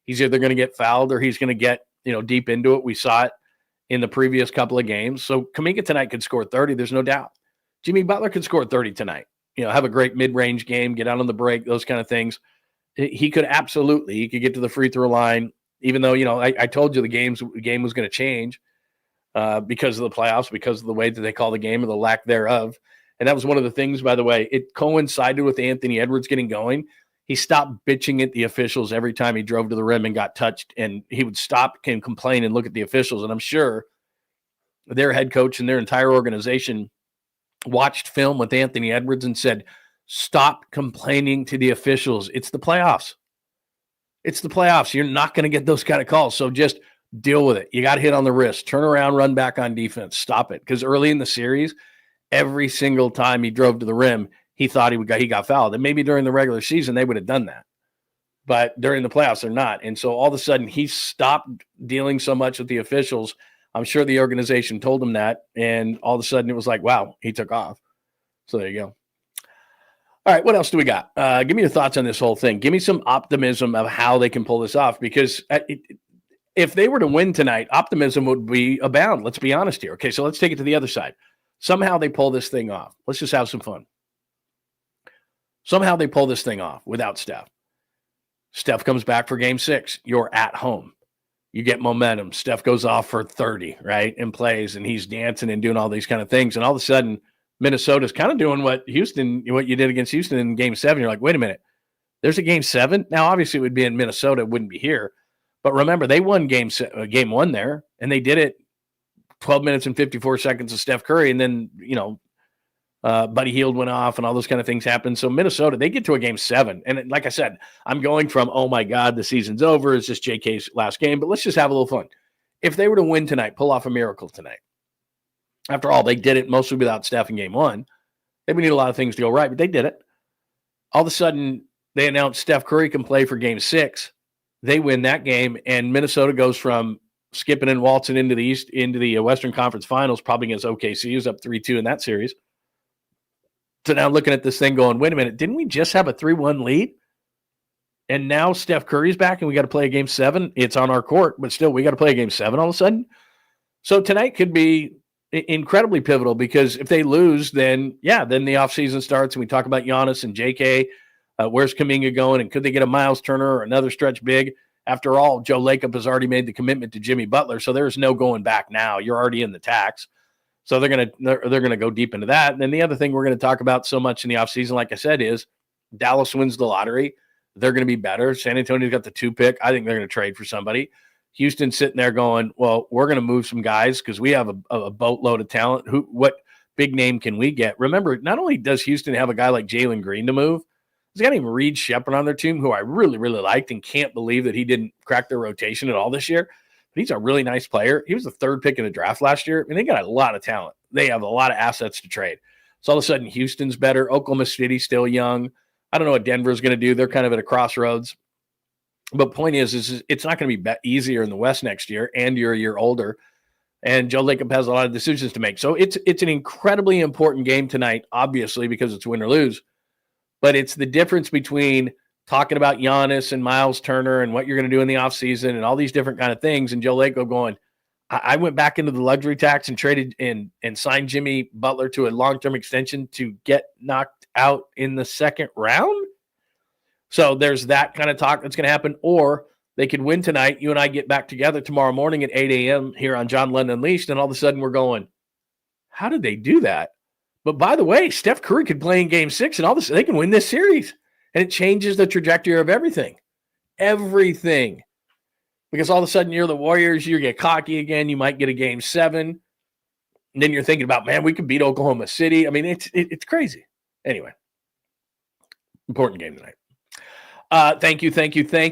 He's either going to get fouled or he's going to get, deep into it. We saw it in the previous couple of games. So Kuminga tonight could score 30. There's no doubt. Jimmy Butler could score 30 tonight. Have a great mid-range game, get out on the break, those kind of things. He could get to the free throw line, even though, I told you the game was going to change. because of the playoffs, because of the way that they call the game or the lack thereof. And that was one of the things, by the way, it coincided with Anthony Edwards getting going. He stopped bitching at the officials every time he drove to the rim and got touched, and he would stop and complain and look at the officials. And I'm sure their head coach and their entire organization watched film with Anthony Edwards and said, stop complaining to the officials. It's the playoffs. It's the playoffs. You're not going to get those kind of calls. So just deal with it. You got hit on the wrist. Turn around, run back on defense. Stop it. Because early in the series, every single time he drove to the rim, he thought he got fouled. And maybe during the regular season, they would have done that. But during the playoffs, they're not. And so all of a sudden, he stopped dealing so much with the officials. I'm sure the organization told him that. And all of a sudden, it was like, wow, he took off. So there you go. All right, what else do we got? Give me your thoughts on this whole thing. Give me some optimism of how they can pull this off. Because if they were to win tonight, optimism would be abound. Let's be honest here. Okay, so let's take it to the other side. Somehow they pull this thing off. Let's just have some fun. Somehow they pull this thing off without Steph. Steph comes back for game 6. You're at home. You get momentum. Steph goes off for 30, right, and plays, and he's dancing and doing all these kind of things. And all of a sudden, Minnesota's kind of doing what you did against Houston in game 7. You're like, wait a minute. There's a game 7? Now, obviously, it would be in Minnesota. It wouldn't be here. But remember, they won game 1 there, and they did it 12 minutes and 54 seconds of Steph Curry, and then, Buddy Hield went off and all those kind of things happened. So Minnesota, they get to a game 7. And like I said, I'm going from, oh my God, the season's over. It's just JK's last game. But let's just have a little fun. If they were to win tonight, pull off a miracle tonight. After all, they did it mostly without Steph in game 1. They would need a lot of things to go right, but they did it. All of a sudden, they announced Steph Curry can play for game 6. They win that game, and Minnesota goes from skipping and waltzing into the Western Conference Finals, probably against OKC, who's up 3-2 in that series. So now looking at this thing going, wait a minute, didn't we just have a 3-1 lead? And now Steph Curry's back and we got to play a game 7. It's on our court, but still we got to play a game 7 all of a sudden. So tonight could be incredibly pivotal because if they lose, then the offseason starts and we talk about Giannis and JK. Where's Kuminga going? And could they get a Miles Turner or another stretch big? After all, Joe Lacob has already made the commitment to Jimmy Butler, so there's no going back now. You're already in the tax. So they're gonna go deep into that. And then the other thing we're going to talk about so much in the offseason, like I said, is Dallas wins the lottery. They're going to be better. San Antonio's got the 2 pick. I think they're going to trade for somebody. Houston's sitting there going, well, we're going to move some guys because we have a boatload of talent. What big name can we get? Remember, not only does Houston have a guy like Jalen Green to move, there's a guy named Reed Shepherd on their team who I really, really liked and can't believe that he didn't crack their rotation at all this year. He's a really nice player. He was the 3rd pick in the draft last year, and they got a lot of talent. They have a lot of assets to trade. So all of a sudden, Houston's better. Oklahoma City's still young. I don't know what Denver's going to do. They're kind of at a crossroads. But point is it's not going to be easier in the West next year, and you're a year older. And Joe Lacob has a lot of decisions to make. So it's an incredibly important game tonight, obviously, because it's win or lose. But it's the difference between talking about Giannis and Miles Turner and what you're going to do in the offseason and all these different kind of things. And Joe Lacob going, I went back into the luxury tax and traded and signed Jimmy Butler to a long-term extension to get knocked out in the 2nd round. So there's that kind of talk that's going to happen. Or they could win tonight. You and I get back together tomorrow morning at 8 a.m. here on Lund Unleashed. And all of a sudden we're going, how did they do that? But by the way, Steph Curry could play in game 6 and all this. They can win this series. And it changes the trajectory of everything. Everything. Because all of a sudden you're the Warriors, you get cocky again, you might get a game 7. And then you're thinking about, man, we could beat Oklahoma City. I mean, it's crazy. Anyway, important game tonight. Thank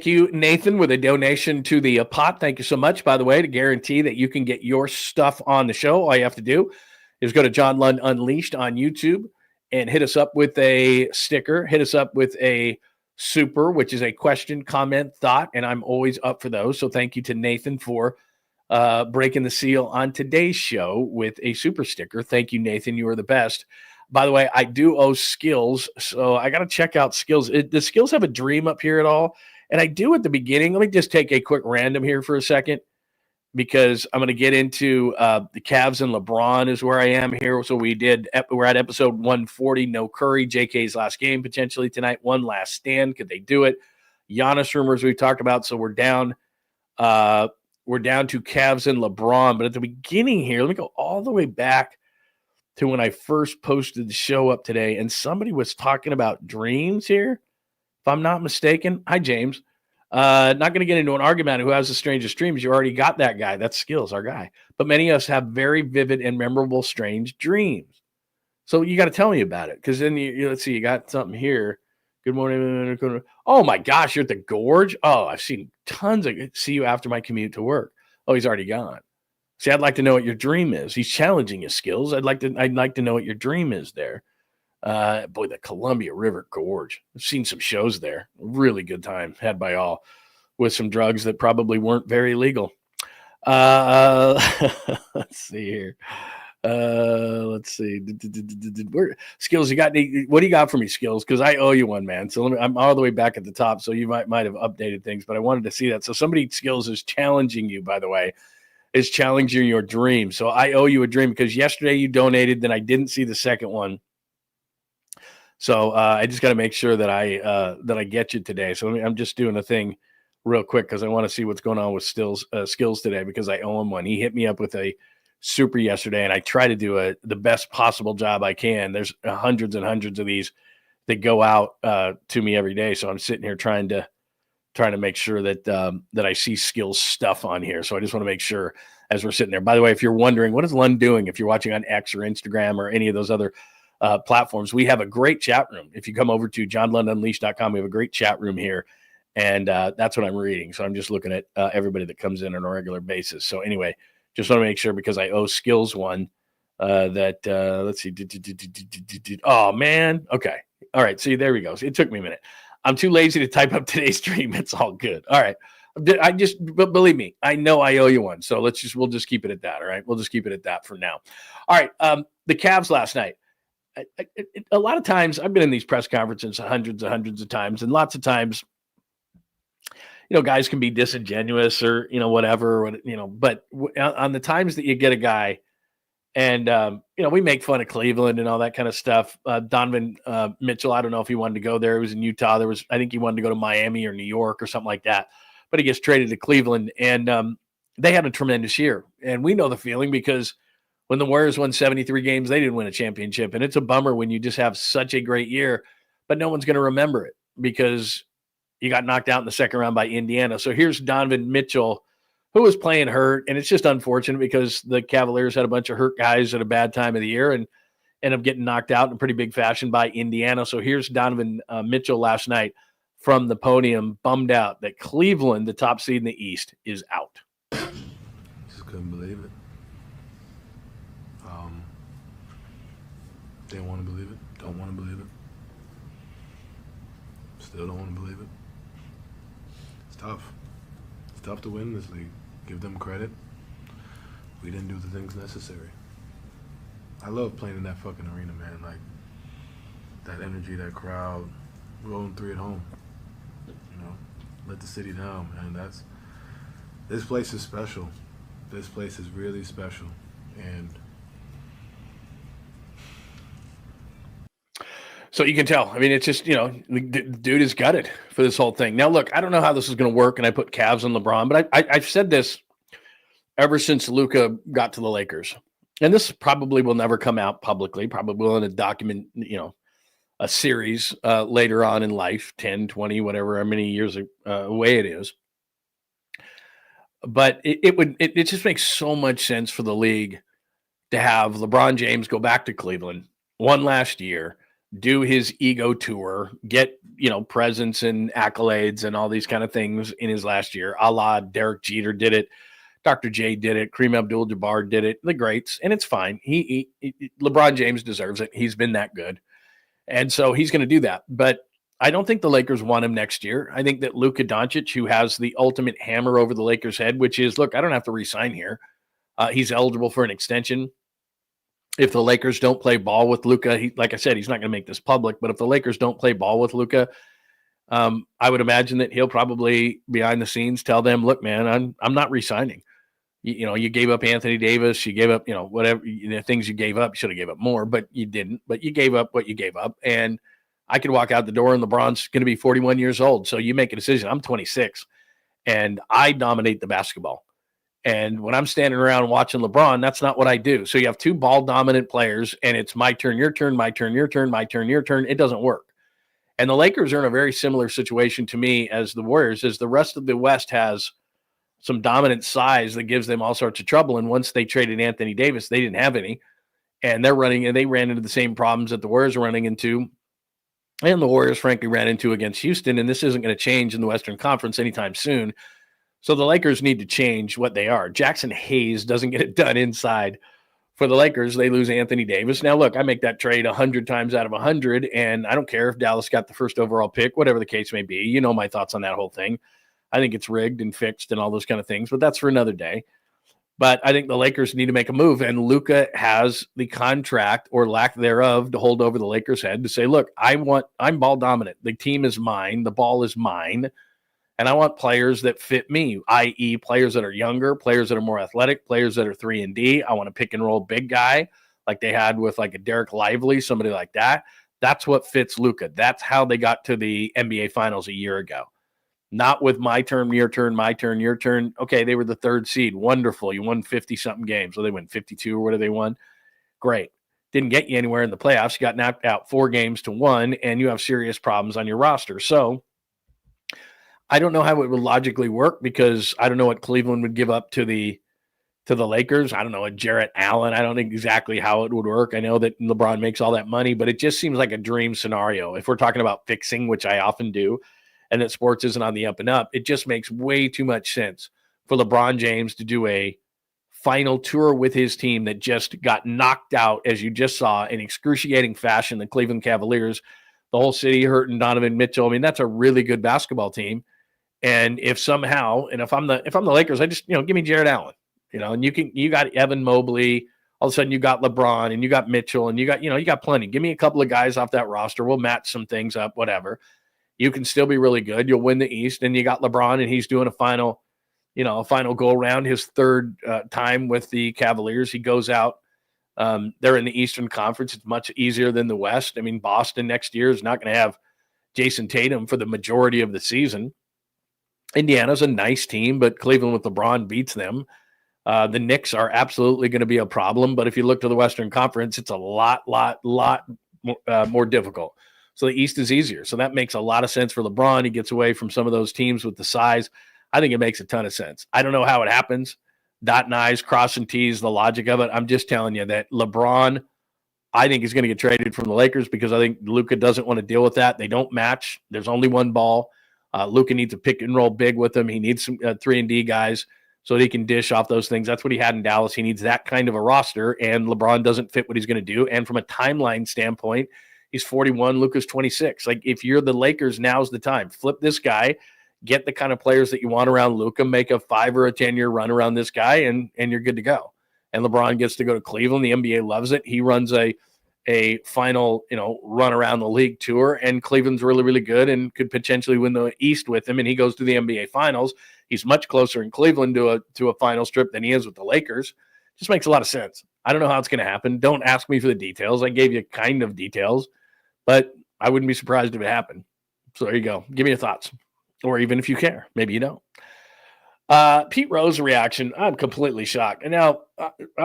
you, Nathan, with a donation to the pot. Thank you so much, by the way, to guarantee that you can get your stuff on the show. All you have to do is go to Lund Unleashed on YouTube and hit us up with a sticker, hit us up with a super, which is a question, comment, thought, and I'm always up for those. So thank you to Nathan for breaking the seal on today's show with a super sticker. Thank you, Nathan. You are the best. By the way, I do owe Skills, so I got to check out Skills. Does Skills have a dream up here at all? And I do at the beginning. Let me just take a quick random here for a second, because I'm going to get into the Cavs and LeBron is where I am here. So we're at episode 140, no Curry, JK's last game potentially tonight, one last stand. Could they do it? Giannis rumors we've talked about. So we're down we're down to Cavs and LeBron. But at the beginning here, let me go all the way back to when I first posted the show up today, and somebody was talking about dreams here, if I'm not mistaken. Hi, James. Not going to get into an argument who has the strangest dreams. You already got that guy. That's Skills, our guy. But many of us have very vivid and memorable strange dreams. So you got to tell me about it, because then let's see, you got something here. Good morning. Oh my gosh, you're at the Gorge. Oh, I've seen tons of. See you after my commute to work. Oh, he's already gone. See, I'd like to know what your dream is. He's challenging your skills. I'd like to know what your dream is there. Boy, the Columbia River Gorge. I've seen some shows there. Really good time had by all, with some drugs that probably weren't very legal. Let's see here. Let's see. Skills, what do you got for me, Skills? Because I owe you one, man. So I'm all the way back at the top, so you might have updated things, but I wanted to see that. So somebody, Skills, is challenging you, by the way, is challenging your dream. So I owe you a dream, because yesterday you donated, then I didn't see the second one. So I just got to make sure that I get you today. So I'm just doing a thing real quick, because I want to see what's going on with Skills today, because I owe him one. He hit me up with a super yesterday, and I try to do the best possible job I can. There's hundreds and hundreds of these that go out to me every day. So I'm sitting here trying to make sure that I see Skills stuff on here. So I just want to make sure as we're sitting there. By the way, if you're wondering, what is Lund doing? If you're watching on X or Instagram or any of those other platforms, we have a great chat room. If you come over to johnlundunleashed.com, we have a great chat room here. And that's what I'm reading. So I'm just looking at everybody that comes in on a regular basis. So anyway, just want to make sure, because I owe Skills one that let's see. Oh, man. Okay. All right. See, there we go. It took me a minute. I'm too lazy to type up today's dream. It's all good. All right. But believe me, I know I owe you one. So we'll just keep it at that. All right. We'll just keep it at that for now. All right. The Cavs last night. A lot of times I've been in these press conferences hundreds and hundreds of times, and lots of times, guys can be disingenuous or, whatever, but on the times that you get a guy and, we make fun of Cleveland and all that kind of stuff. Donovan Mitchell, I don't know if he wanted to go there. He was in Utah. I think he wanted to go to Miami or New York or something like that, but he gets traded to Cleveland, and they had a tremendous year. And we know the feeling, because when the Warriors won 73 games, they didn't win a championship. And it's a bummer when you just have such a great year, but no one's going to remember it because you got knocked out in the second round by Indiana. So here's Donovan Mitchell, who was playing hurt. And it's just unfortunate, because the Cavaliers had a bunch of hurt guys at a bad time of the year and ended up getting knocked out in pretty big fashion by Indiana. So here's Donovan Mitchell last night from the podium, bummed out that Cleveland, the top seed in the East, is out. Just couldn't believe it. Didn't want to believe it. Don't want to believe it. Still don't want to believe it. It's tough. It's tough to win this league. Give them credit. We didn't do the things necessary. I love playing in that fucking arena, man. Like, that energy, that crowd. Rolling 3 at home. Let the city down, man. This place is special. This place is really special. And so you can tell. I mean, it's just, the dude is gutted for this whole thing. Now, look, I don't know how this is going to work, and I put Cavs on LeBron, but I've said this ever since Luka got to the Lakers. And this probably will never come out publicly, probably will in a document, a series later on in life, 10, 20, whatever, how many years away it is. But it just makes so much sense for the league to have LeBron James go back to Cleveland one last year, do his ego tour, get, presents and accolades and all these kind of things in his last year, a la Derek Jeter did it, Dr. J did it, Kareem Abdul-Jabbar did it, the greats, and it's fine. LeBron James deserves it. He's been that good. And so he's going to do that. But I don't think the Lakers want him next year. I think that Luka Doncic, who has the ultimate hammer over the Lakers' head, which is, look, I don't have to re-sign here. He's eligible for an extension. If the Lakers don't play ball with Luka, like I said, he's not going to make this public, but if the Lakers don't play ball with Luka, I would imagine that he'll probably behind the scenes tell them, look, man, I'm not re-signing. You gave up Anthony Davis, you gave up, whatever things you gave up. You should have gave up more, but you didn't. But you gave up what you gave up. And I could walk out the door and LeBron's going to be 41 years old. So you make a decision. I'm 26 and I dominate the basketball. And when I'm standing around watching LeBron, that's not what I do. So you have two ball dominant players, and it's my turn, your turn, my turn, your turn, my turn, your turn. It doesn't work. And the Lakers are in a very similar situation to me as the Warriors, as the rest of the West has some dominant size that gives them all sorts of trouble. And once they traded Anthony Davis, they didn't have any. And they ran into the same problems that the Warriors are running into. And the Warriors, frankly, ran into against Houston. And this isn't going to change in the Western Conference anytime soon. So the Lakers need to change what they are. Jackson Hayes doesn't get it done inside. For the Lakers, they lose Anthony Davis. Now, look, I make that trade 100 times out of 100, and I don't care if Dallas got the first overall pick, whatever the case may be. You know my thoughts on that whole thing. I think it's rigged and fixed and all those kind of things, but that's for another day. But I think the Lakers need to make a move, and Luka has the contract or lack thereof to hold over the Lakers' head to say, look, I'm ball dominant. The team is mine. The ball is mine. And I want players that fit me, i.e. players that are younger, players that are more athletic, players that are 3-and-D. I want a pick and roll big guy like they had with like a Derek Lively, somebody like that. That's what fits Luka. That's how they got to the NBA Finals a year ago. Not with my turn, your turn, my turn, your turn. Okay, they were the third seed. Wonderful. You won 50-something games. So they won 52 or whatever they won. Great. Didn't get you anywhere in the playoffs. You got knocked out 4-1, and you have serious problems on your roster. So I don't know how it would logically work because I don't know what Cleveland would give up to the Lakers. I don't know, a Jarrett Allen. I don't know exactly how it would work. I know that LeBron makes all that money, but it just seems like a dream scenario. If we're talking about fixing, which I often do, and that sports isn't on the up and up, it just makes way too much sense for LeBron James to do a final tour with his team that just got knocked out, as you just saw, in excruciating fashion, the Cleveland Cavaliers, the whole city hurting Donovan Mitchell. I mean, that's a really good basketball team. And if somehow, and if I'm the Lakers, I just, give me Jarrett Allen, and you got Evan Mobley, all of a sudden you got LeBron and you got Mitchell and you got plenty. Give me a couple of guys off that roster. We'll match some things up, whatever. You can still be really good. You'll win the East, and you got LeBron, and he's doing a final go around, his third time with the Cavaliers. He goes out. They're in the Eastern Conference. It's much easier than the West. I mean, Boston next year is not going to have Jason Tatum for the majority of the season. Indiana's a nice team, but Cleveland with LeBron beats them. The Knicks are absolutely going to be a problem, but if you look to the Western Conference, it's a lot more difficult. So the East is easier. So that makes a lot of sense for LeBron. He gets away from some of those teams with the size. I think it makes a ton of sense. I don't know how it happens. Dotting I's, crossing T's, the logic of it. I'm just telling you that LeBron, I think, is going to get traded from the Lakers because I think Luka doesn't want to deal with that. They don't match. There's only one ball. Luka needs a pick and roll big with him. He needs some 3-and-D guys so that he can dish off those things. That's what he had in Dallas. He needs that kind of a roster, and LeBron doesn't fit what he's going to do. And from a timeline standpoint, he's 41, Luka's 26. Like, if you're the Lakers, now's the time. Flip this guy, get the kind of players that you want around Luka, make a 5 or a 10-year run around this guy, and you're good to go. And LeBron gets to go to Cleveland. The NBA loves it. He runs a final, run around the league tour, and Cleveland's really, really good and could potentially win the East with him. And he goes to the NBA Finals. He's much closer in Cleveland to a final trip than he is with the Lakers. Just makes a lot of sense. I don't know how it's going to happen. Don't ask me for the details. I gave you kind of details, but I wouldn't be surprised if it happened. So there you go. Give me your thoughts, or even if you care, maybe you don't. Pete Rose reaction, I'm completely shocked. And now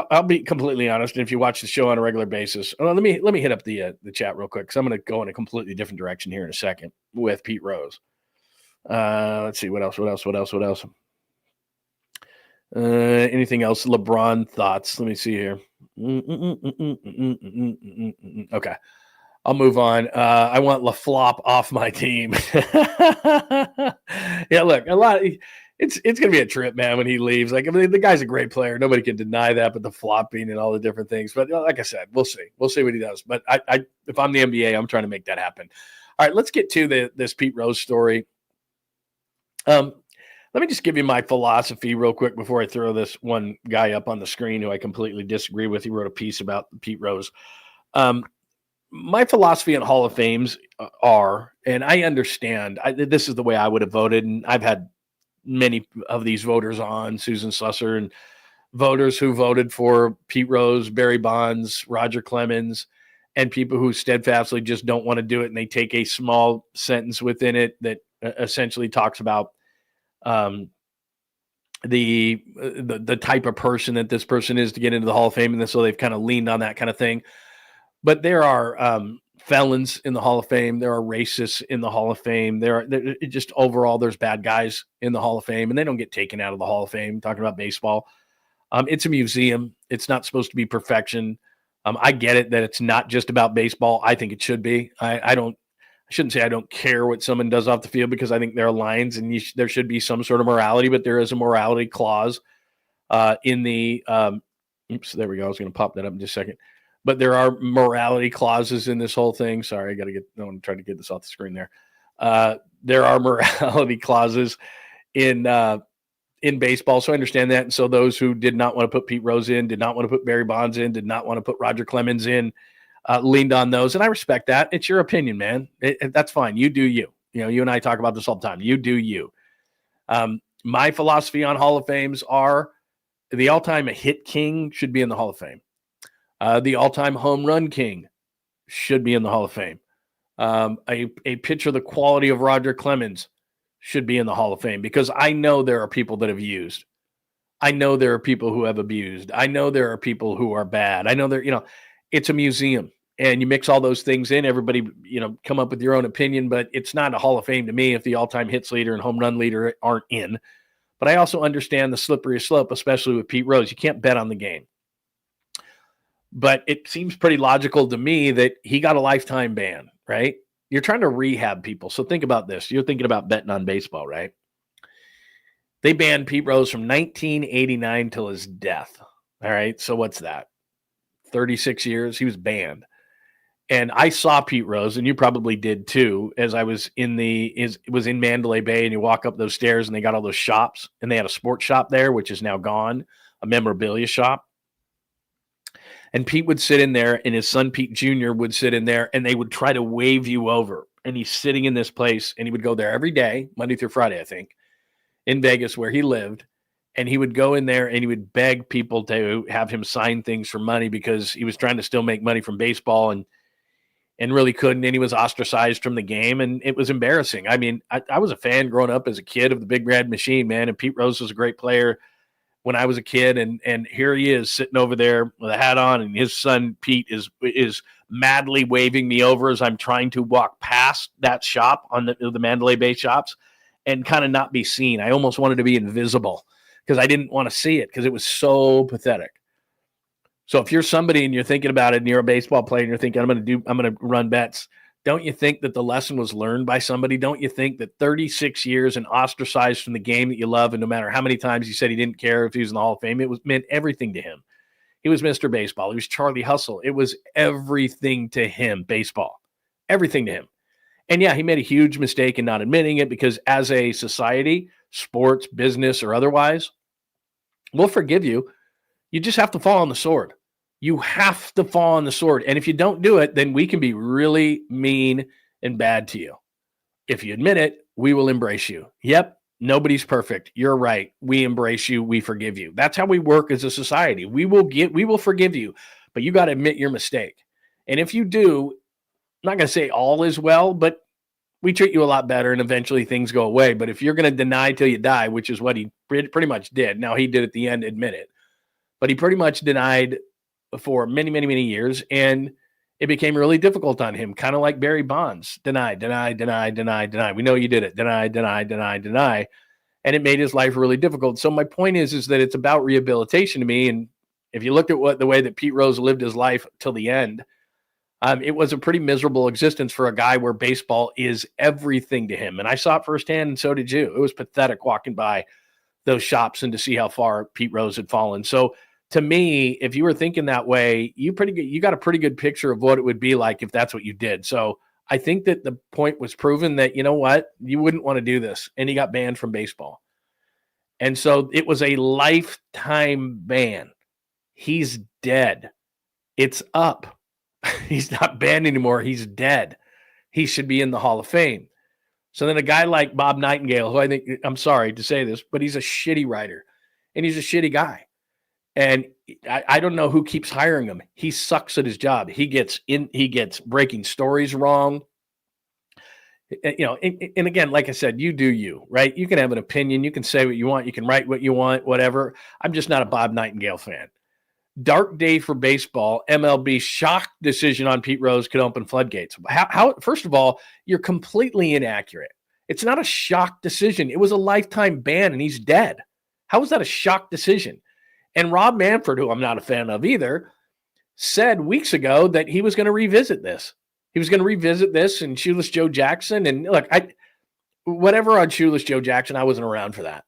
I'll be completely honest. And if you watch the show on a regular basis, let me hit up the chat real quick, because I'm going to go in a completely different direction here in a second with Pete Rose. Let's see what else. Anything else? LeBron thoughts. Let me see here. Okay, I'll move on. I want LaFlop off my team. Yeah, look, It's going to be a trip, man, when he leaves. Like, I mean, the guy's a great player. Nobody can deny that, but the flopping and all the different things. But like I said, we'll see. We'll see what he does. But if I'm the NBA, I'm trying to make that happen. All right, let's get to this Pete Rose story. Let me just give you my philosophy real quick before I throw this one guy up on the screen who I completely disagree with. He wrote a piece about Pete Rose. My philosophy on Hall of Fames are, and I understand, this is the way I would have voted, and I've had many of these voters on, Susan Slusser, and voters who voted for Pete Rose, Barry Bonds, Roger Clemens, and people who steadfastly just don't want to do it. And they take a small sentence within it that essentially talks about the type of person that this person is to get into the Hall of Fame, and so they've kind of leaned on that kind of thing. But there are felons in the Hall of Fame. There are racists in the Hall of Fame. There just overall, there's bad guys in the Hall of Fame, and they don't get taken out of the Hall of Fame. Talking about baseball, it's a museum. It's not supposed to be perfection. I get it that it's not just about baseball. I think it should be. I shouldn't say I don't care what someone does off the field, because I think there are lines and there should be some sort of morality, but there is a morality clause in the oops, there we go. I was going to pop that up in just a second. But there are morality clauses in this whole thing. Sorry, I want to try to get this off the screen there. There are morality clauses in baseball, so I understand that. And so those who did not want to put Pete Rose in, did not want to put Barry Bonds in, did not want to put Roger Clemens in, leaned on those. And I respect that. It's your opinion, man. That's fine. You do you. You know, you and I talk about this all the time. You do you. My philosophy on Hall of Fames are the all-time hit king should be in the Hall of Fame. The all-time home run king should be in the Hall of Fame. A pitcher the quality of Roger Clemens should be in the Hall of Fame, because I know there are people that have used. I know there are people who have abused. I know there are people who are bad. I know it's a museum, and you mix all those things in. Everybody, come up with your own opinion, but it's not a Hall of Fame to me if the all-time hits leader and home run leader aren't in. But I also understand the slippery slope, especially with Pete Rose. You can't bet on the game. But it seems pretty logical to me that he got a lifetime ban, right? You're trying to rehab people. So think about this. You're thinking about betting on baseball, right? They banned Pete Rose from 1989 till his death. All right. So what's that? 36 years. He was banned. And I saw Pete Rose, and you probably did too, as I was in Mandalay Bay, and you walk up those stairs and they got all those shops, and they had a sports shop there, which is now gone, a memorabilia shop. And Pete would sit in there, and his son Pete Jr. would sit in there, and they would try to wave you over. And he's sitting in this place, and he would go there every day, Monday through Friday, I think, in Vegas where he lived. And he would go in there and he would beg people to have him sign things for money, because he was trying to still make money from baseball and really couldn't. And he was ostracized from the game, and it was embarrassing. I mean, I was a fan growing up as a kid of the Big Red Machine, man. And Pete Rose was a great player when I was a kid, and here he is sitting over there with a hat on, and his son Pete is madly waving me over as I'm trying to walk past that shop on the Mandalay Bay shops and kind of not be seen. I almost wanted to be invisible because I didn't want to see it, because it was so pathetic. So if you're somebody and you're thinking about it, and you're a baseball player and you're thinking, I'm going to run bets, don't you think that the lesson was learned by somebody? Don't you think that 36 years and ostracized from the game that you love, and no matter how many times he said he didn't care if he was in the Hall of Fame, meant everything to him. He was Mr. Baseball. He was Charlie Hustle. It was everything to him, baseball. Everything to him. And yeah, he made a huge mistake in not admitting it, because as a society, sports, business, or otherwise, we'll forgive you. You just have to fall on the sword. You have to fall on the sword. And if you don't do it, then we can be really mean and bad to you. If you admit it, we will embrace you. Yep, nobody's perfect. You're right. We embrace you. We forgive you. That's how we work as a society. We will forgive you, but you got to admit your mistake. And if you do, I'm not going to say all is well, but we treat you a lot better, and eventually things go away. But if you're going to deny till you die, which is what he pretty much did. Now, he did at the end admit it, but he pretty much denied for many, many, many years, and it became really difficult on him, kind of like Barry Bonds. Deny. We know you did it. Deny. And it made his life really difficult. So my point is that it's about rehabilitation to me. And if you look at the way that Pete Rose lived his life till the end, it was a pretty miserable existence for a guy where baseball is everything to him. And I saw it firsthand, and so did you. It was pathetic walking by those shops and to see how far Pete Rose had fallen. So to me, if you were thinking that way, you got a pretty good picture of what it would be like if that's what you did. So I think that the point was proven that, you know what, you wouldn't want to do this. And he got banned from baseball. And so it was a lifetime ban. He's dead. It's up. He's not banned anymore. He's dead. He should be in the Hall of Fame. So then a guy like Bob Nightingale, who I think, I'm sorry to say this, but he's a shitty writer and he's a shitty guy. And I don't know who keeps hiring him. He sucks at his job. He gets breaking stories wrong. And again, like I said, you do you, right? You can have an opinion. You can say what you want. You can write what you want, whatever. I'm just not a Bob Nightingale fan. Dark day for baseball. MLB shock decision on Pete Rose could open floodgates. How? First of all, you're completely inaccurate. It's not a shock decision. It was a lifetime ban, and he's dead. How is that a shock decision? And Rob Manfred, who I'm not a fan of either, said weeks ago that he was going to revisit this. He was going to revisit this and Shoeless Joe Jackson. And look, whatever on Shoeless Joe Jackson, I wasn't around for that.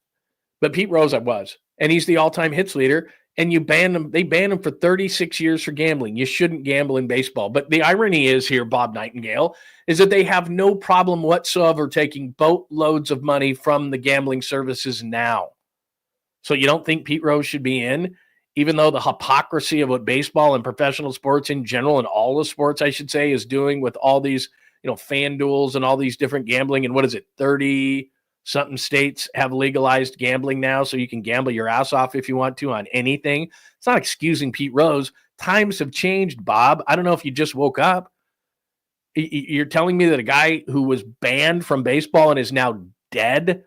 But Pete Rose, I was. And he's the all-time hits leader. And you banned him. They banned him for 36 years for gambling. You shouldn't gamble in baseball. But the irony is here, Bob Nightingale, is that they have no problem whatsoever taking boatloads of money from the gambling services now. So you don't think Pete Rose should be in? Even though the hypocrisy of what baseball and professional sports in general, and all the sports, I should say, is doing with all these, FanDuels and all these different gambling. And what is it? 30-something states have legalized gambling now, so you can gamble your ass off if you want to on anything. It's not excusing Pete Rose. Times have changed, Bob. I don't know if you just woke up. You're telling me that a guy who was banned from baseball and is now dead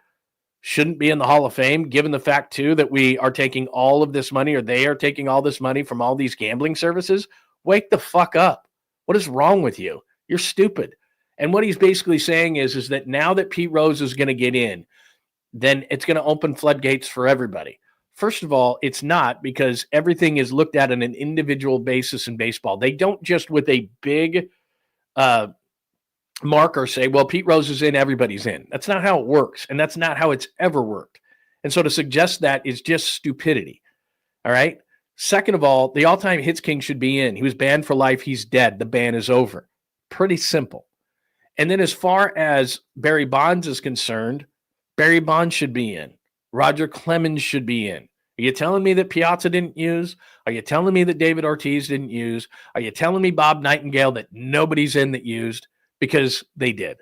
shouldn't be in the Hall of Fame, given the fact, too, that we are taking all of this money, or they are taking all this money from all these gambling services? Wake the fuck up. What is wrong with you? You're stupid. And what he's basically saying is that now that Pete Rose is going to get in, then it's going to open floodgates for everybody. First of all, it's not, because everything is looked at on an individual basis in baseball. They don't just with a big marker say, well, Pete Rose is in, everybody's in. That's not how it works, and that's not how it's ever worked. And so to suggest that is just stupidity. All right? Second of all, the all-time hits king should be in. He was banned for life. He's dead. The ban is over. Pretty simple. And then as far as Barry Bonds is concerned, Barry Bonds should be in. Roger Clemens should be in. Are you telling me that Piazza didn't use? Are you telling me that David Ortiz didn't use? Are you telling me Bob Nightingale that nobody's in that used? Because they did.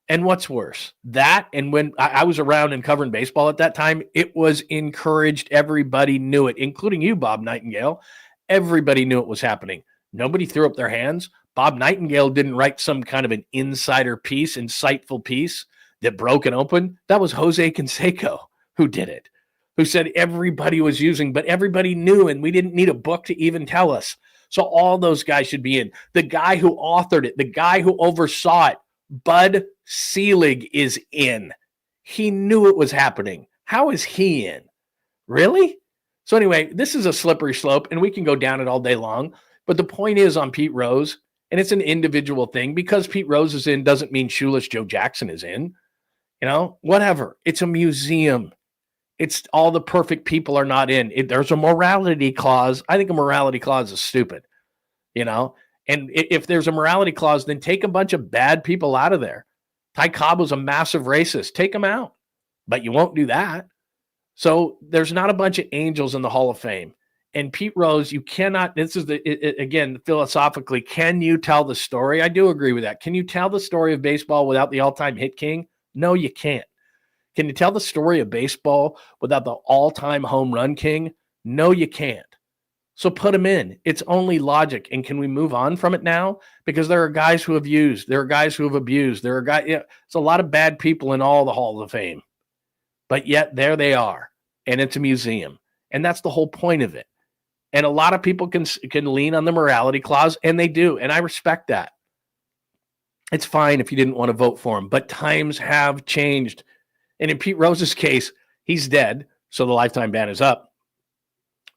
And what's worse, that, and when I was around and covering baseball at that time, it was encouraged. Everybody knew it, including you, Bob Nightingale. Everybody knew it was happening. Nobody threw up their hands. Bob Nightingale didn't write some kind of an insider piece, insightful piece that broke it open. That was Jose Canseco who did it, who said everybody was using, but everybody knew, and we didn't need a book to even tell us. So all those guys should be in. The guy who authored it, the guy who oversaw it, Bud Selig, is in. He knew it was happening. How is he in? Really? So anyway, this is a slippery slope, and we can go down it all day long. But the point is on Pete Rose, and it's an individual thing, because Pete Rose is in doesn't mean Shoeless Joe Jackson is in. Whatever. It's a museum. It's all the perfect people are not in. There's a morality clause. I think a morality clause is stupid, And if there's a morality clause, then take a bunch of bad people out of there. Ty Cobb was a massive racist. Take him out. But you won't do that. So there's not a bunch of angels in the Hall of Fame. And Pete Rose, you cannot, this is again, philosophically, can you tell the story? I do agree with that. Can you tell the story of baseball without the all-time hit king? No, you can't. Can you tell the story of baseball without the all-time home run king? No, you can't. So put him in. It's only logic. And can we move on from it now? Because there are guys who have used. There are guys who have abused. There are guys. There's a lot of bad people in all the halls of fame. But yet there they are. And it's a museum. And that's the whole point of it. And a lot of people can lean on the morality clause, and they do. And I respect that. It's fine if you didn't want to vote for him. But times have changed. And in Pete Rose's case, he's dead, so the lifetime ban is up.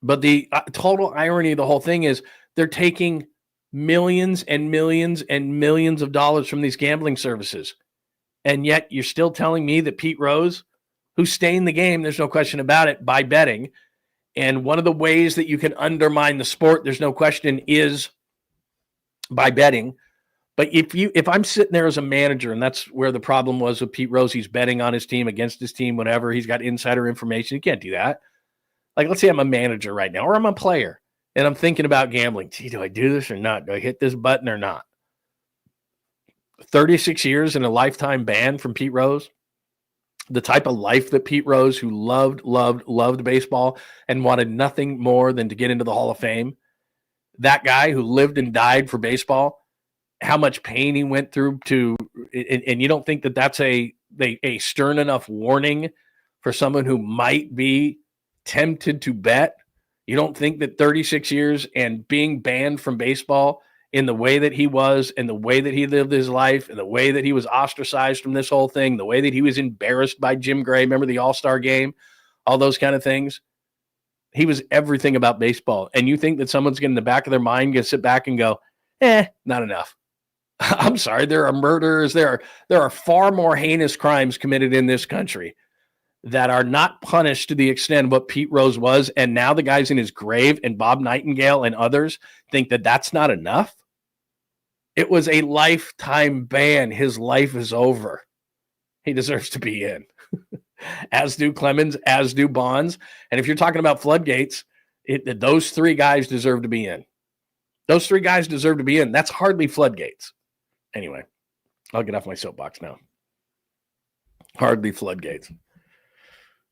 But the total irony of the whole thing is they're taking millions and millions and millions of dollars from these gambling services. And yet you're still telling me that Pete Rose, who's staying in the game, there's no question about it, by betting. And one of the ways that you can undermine the sport, there's no question, is by betting. But if I'm sitting there as a manager, and that's where the problem was with Pete Rose, he's betting on his team, against his team, whatever. He's got insider information. You can't do that. Like, let's say I'm a manager right now, or I'm a player, and I'm thinking about gambling. Gee, do I do this or not? Do I hit this button or not? 36 years and a lifetime ban from Pete Rose. The type of life that Pete Rose, who loved baseball and wanted nothing more than to get into the Hall of Fame. That guy who lived and died for baseball, how much pain he went through to and you don't think that that's a stern enough warning for someone who might be tempted to bet? You don't think that 36 years and being banned from baseball in the way that he was, and the way that he lived his life, and the way that he was ostracized from this whole thing, the way that he was embarrassed by Jim Gray, remember the All-Star game, all those kind of things? He was everything about baseball. And you think that someone's going in the back of their mind going to sit back and go, not enough. I'm sorry, there are murders. There are far more heinous crimes committed in this country that are not punished to the extent of what Pete Rose was. And now the guy's in his grave, and Bob Nightingale and others think that that's not enough. It was a lifetime ban. His life is over. He deserves to be in. As do Clemens, as do Bonds. And if you're talking about floodgates, those three guys deserve to be in. Those three guys deserve to be in. That's hardly floodgates. Anyway, I'll get off my soapbox now. Hardly floodgates.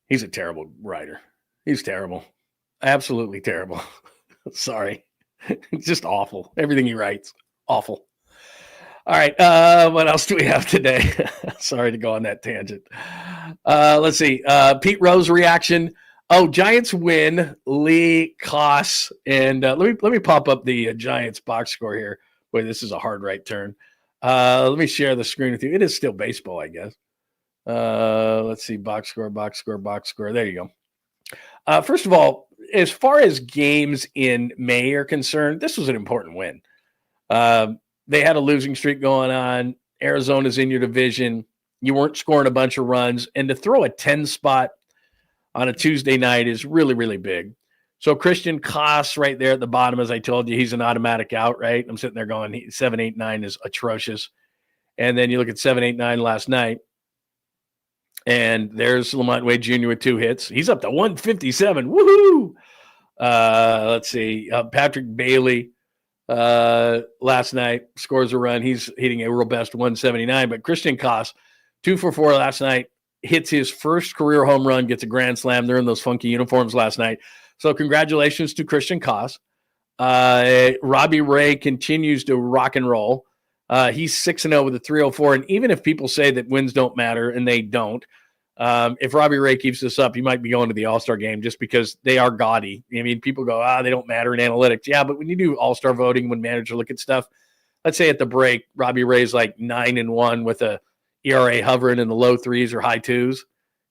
He's a terrible writer. He's terrible. Absolutely terrible. Sorry. It's just awful. Everything he writes, awful. All right. What else do we have today? Sorry to go on that tangent. Let's see. Pete Rose reaction. Oh, Giants win. Lee, KOSS, and let me pop up the Giants box score here. Boy, this is a hard right turn. Let me share the screen with you. It is still baseball, I guess. Let's see. Box score. There you go. First of all, as far as games in May are concerned, this was an important win. They had a losing streak going on. Arizona's in your division. You weren't scoring a bunch of runs. And to throw a 10 spot on a Tuesday night is really, really big. So Christian KOSS right there at the bottom, as I told you, he's an automatic out, right? I'm sitting there going, 7-8-9 is atrocious. And then you look at 7-8-9 last night, and there's Lamont Wade Jr. with 2 hits. He's up to 157. Woohoo! Let's see. Patrick Bailey last night scores a run. He's hitting a real best 179. But Christian KOSS, 2 for 4 last night, hits his first career home run, gets a grand slam. They're in those funky uniforms last night. So congratulations to Christian KOSS. Robbie Ray continues to rock and roll. He's 6-0 with a 304. And even if people say that wins don't matter, and they don't, if Robbie Ray keeps this up, he might be going to the All-Star game just because they are gaudy. I mean, people go, they don't matter in analytics. Yeah, but when you do All-Star voting, when managers look at stuff, let's say at the break, Robbie Ray's like 9-1 with a ERA hovering in the low 3s or high 2s.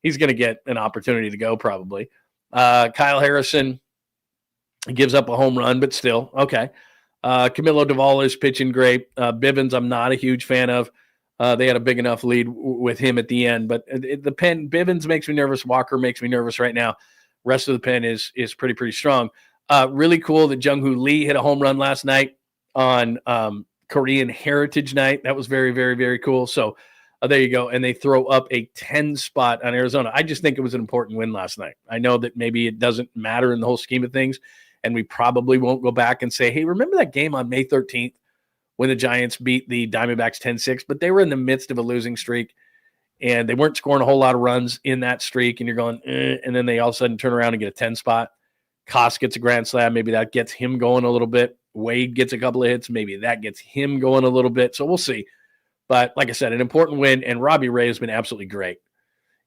He's going to get an opportunity to go probably. Kyle Harrison gives up a home run, but still, okay. Camilo Duvall is pitching great. Bivens, I'm not a huge fan of. They had a big enough lead with him at the end, but the pen, Bivens makes me nervous. Walker makes me nervous right now. Rest of the pen is pretty strong. Really cool that Jung-Hoo Lee hit a home run last night on Korean Heritage Night. That was very, very, very cool. So there you go. And they throw up a 10 spot on Arizona. I just think it was an important win last night. I know that maybe it doesn't matter in the whole scheme of things, and we probably won't go back and say, hey, remember that game on May 13th when the Giants beat the Diamondbacks 10-6? But they were in the midst of a losing streak, and they weren't scoring a whole lot of runs in that streak, and you're going, and then they all of a sudden turn around and get a 10 spot. KOSS gets a grand slam. Maybe that gets him going a little bit. Wade gets a couple of hits. Maybe that gets him going a little bit. So we'll see. But like I said, an important win, and Robbie Ray has been absolutely great.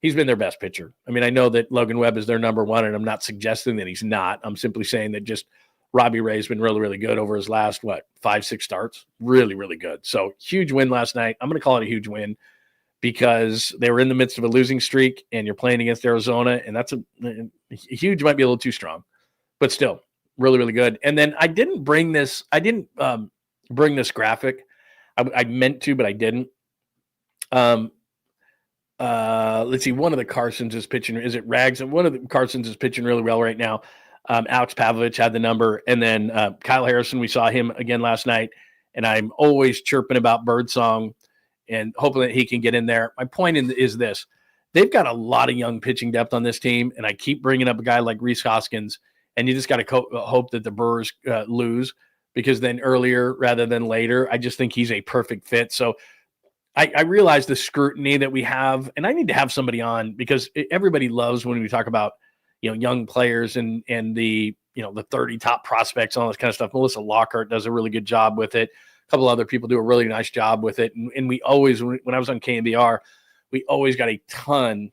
He's been their best pitcher. I mean, I know that Logan Webb is their number one, and I'm not suggesting that he's not. I'm simply saying that just Robbie Ray's been really, really good over his last, 5-6 starts? Really, really good. So huge win last night. I'm going to call it a huge win because they were in the midst of a losing streak, and you're playing against Arizona, and that's huge might be a little too strong, but still really, really good. And then I didn't bring this graphic. I meant to, but I didn't. Let's see. One of the Carsons is pitching. Is it Rags? And one of the Carsons is pitching really well right now. Alex Pavlovich had the number. And then Kyle Harrison, we saw him again last night. And I'm always chirping about Birdsong and hoping that he can get in there. My point is this. They've got a lot of young pitching depth on this team. And I keep bringing up a guy like Rhys Hoskins. And you just got to hope that the Brewers lose, because then earlier rather than later, I just think he's a perfect fit. So I realize the scrutiny that we have, and I need to have somebody on because everybody loves when we talk about, young players and the, the 30 top prospects and all this kind of stuff. Melissa Lockhart does a really good job with it. A couple other people do a really nice job with it. And we always, when I was on KNBR, we always got a ton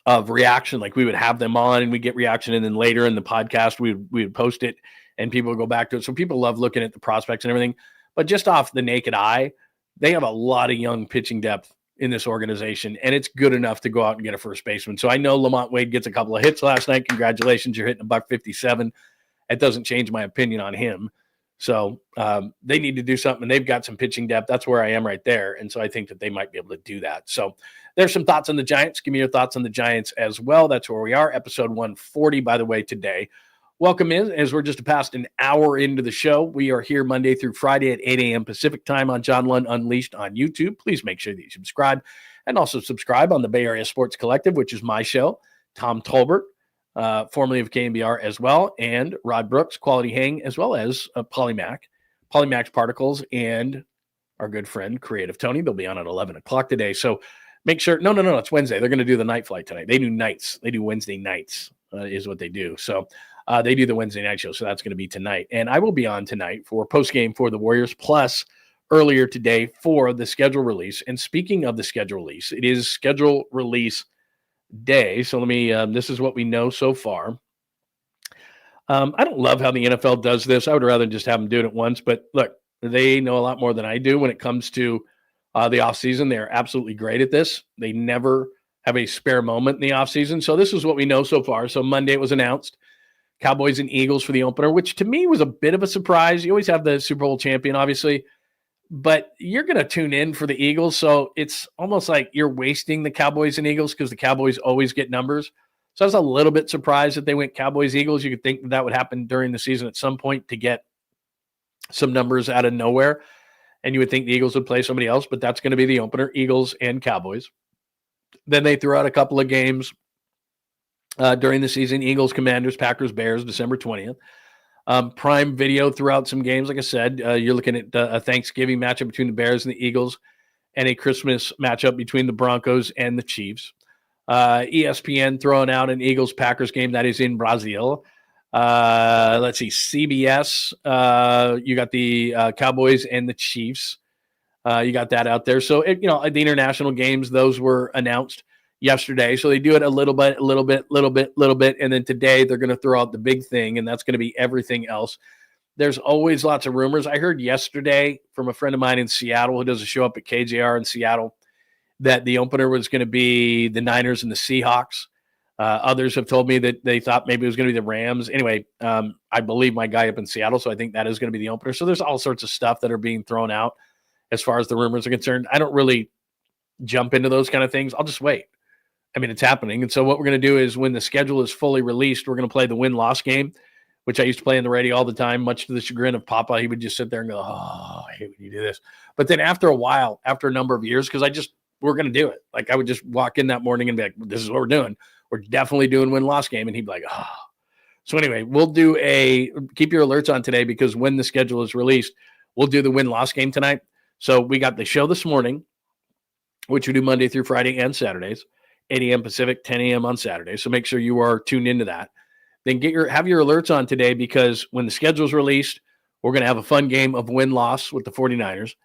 of reaction. Like we would have them on and we get reaction. And then later in the podcast, we would post it and people would go back to it. So people love looking at the prospects and everything. But just off the naked eye, they have a lot of young pitching depth in this organization, and it's good enough to go out and get a first baseman. So I know Lamont Wade gets a couple of hits last night. Congratulations, you're hitting $157. It doesn't change my opinion on him. So they need to do something. They've got some pitching depth. That's where I am right there. And so I think that they might be able to do that. So there's some thoughts on the Giants. Give me your thoughts on the Giants as well. That's where we are. Episode 140, by the way, today. Welcome in, as we're just past an hour into the show. We are here Monday through Friday at 8 a.m. Pacific time on John Lund Unleashed on YouTube. Please make sure that you subscribe, and also subscribe on the Bay Area Sports Collective, which is my show. Tom Tolbert, formerly of KNBR as well, and Rod Brooks, Quality Hang, as well as Polymax Particles, and our good friend Creative Tony. They'll be on at 11 o'clock today. So make sure, no, it's Wednesday. They're going to do the night flight tonight. They do nights. They do Wednesday nights is what they do. So they do the Wednesday night show. So that's going to be tonight. And I will be on tonight for postgame for the Warriors, plus earlier today for the schedule release. And speaking of the schedule release, it is schedule release day. So let me, this is what we know so far. I don't love how the NFL does this. I would rather just have them do it at once. But look, they know a lot more than I do when it comes to the offseason. They're absolutely great at this. They never have a spare moment in the offseason. So this is what we know so far. So Monday it was announced. Cowboys and Eagles for the opener, which to me was a bit of a surprise. You always have the Super Bowl champion, obviously, but you're going to tune in for the Eagles. So it's almost like you're wasting the Cowboys and Eagles because the Cowboys always get numbers. So I was a little bit surprised that they went Cowboys, Eagles. You could think that would happen during the season at some point to get some numbers out of nowhere. And you would think the Eagles would play somebody else, but that's going to be the opener, Eagles and Cowboys. Then they threw out a couple of games during the season, Eagles, Commanders, Packers, Bears, December 20th. Prime Video throughout some games. Like I said, you're looking at a Thanksgiving matchup between the Bears and the Eagles and a Christmas matchup between the Broncos and the Chiefs. ESPN throwing out an Eagles-Packers game that is in Brazil. Let's see, CBS, you got the Cowboys and the Chiefs. You got that out there. So, the international games, those were announced yesterday. So they do it a little bit. And then today they're going to throw out the big thing, and that's going to be everything else. There's always lots of rumors. I heard yesterday from a friend of mine in Seattle who does a show up at KJR in Seattle that the opener was going to be the Niners and the Seahawks. Others have told me that they thought maybe it was going to be the Rams. Anyway, I believe my guy up in Seattle, so I think that is going to be the opener. So there's all sorts of stuff that are being thrown out as far as the rumors are concerned. I don't really jump into those kind of things. I'll just wait. I mean, it's happening. And so what we're going to do is when the schedule is fully released, we're going to play the win-loss game, which I used to play in the radio all the time, much to the chagrin of Papa. He would just sit there and go, oh, I hate when you do this. But then after a while, after a number of years, because we're going to do it. Like I would just walk in that morning and be like, this is what we're doing. We're definitely doing win-loss game. And he'd be like, oh. So anyway, we'll do keep your alerts on today because when the schedule is released, we'll do the win-loss game tonight. So we got the show this morning, which we do Monday through Friday and Saturdays. 8 a.m. Pacific, 10 a.m. on Saturday. So make sure you are tuned into that. Then have your alerts on today because when the schedule is released, we're going to have a fun game of win-loss with the 49ers.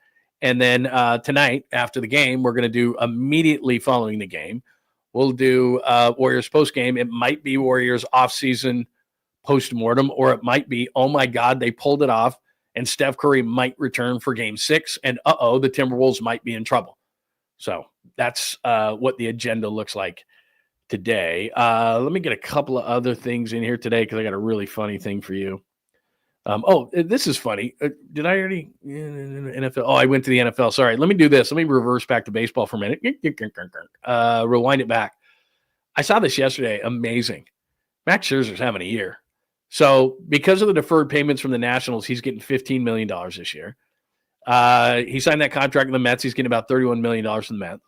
And then tonight, after the game, we're going to do immediately following the game, we'll do Warriors post-game. It might be Warriors off-season post-mortem, or it might be, oh, my God, they pulled it off, and Steph Curry might return for Game 6, and the Timberwolves might be in trouble. So that's what the agenda looks like today. Let me get a couple of other things in here today because I got a really funny thing for you. This is funny. Did I already NFL? Oh, I went to the NFL. Sorry. Let me do this. Let me reverse back to baseball for a minute. Rewind it back. I saw this yesterday. Amazing. Max Scherzer's having a year. So because of the deferred payments from the Nationals, he's getting $15 million this year. He signed that contract with the Mets. He's getting about $31 million from the Mets.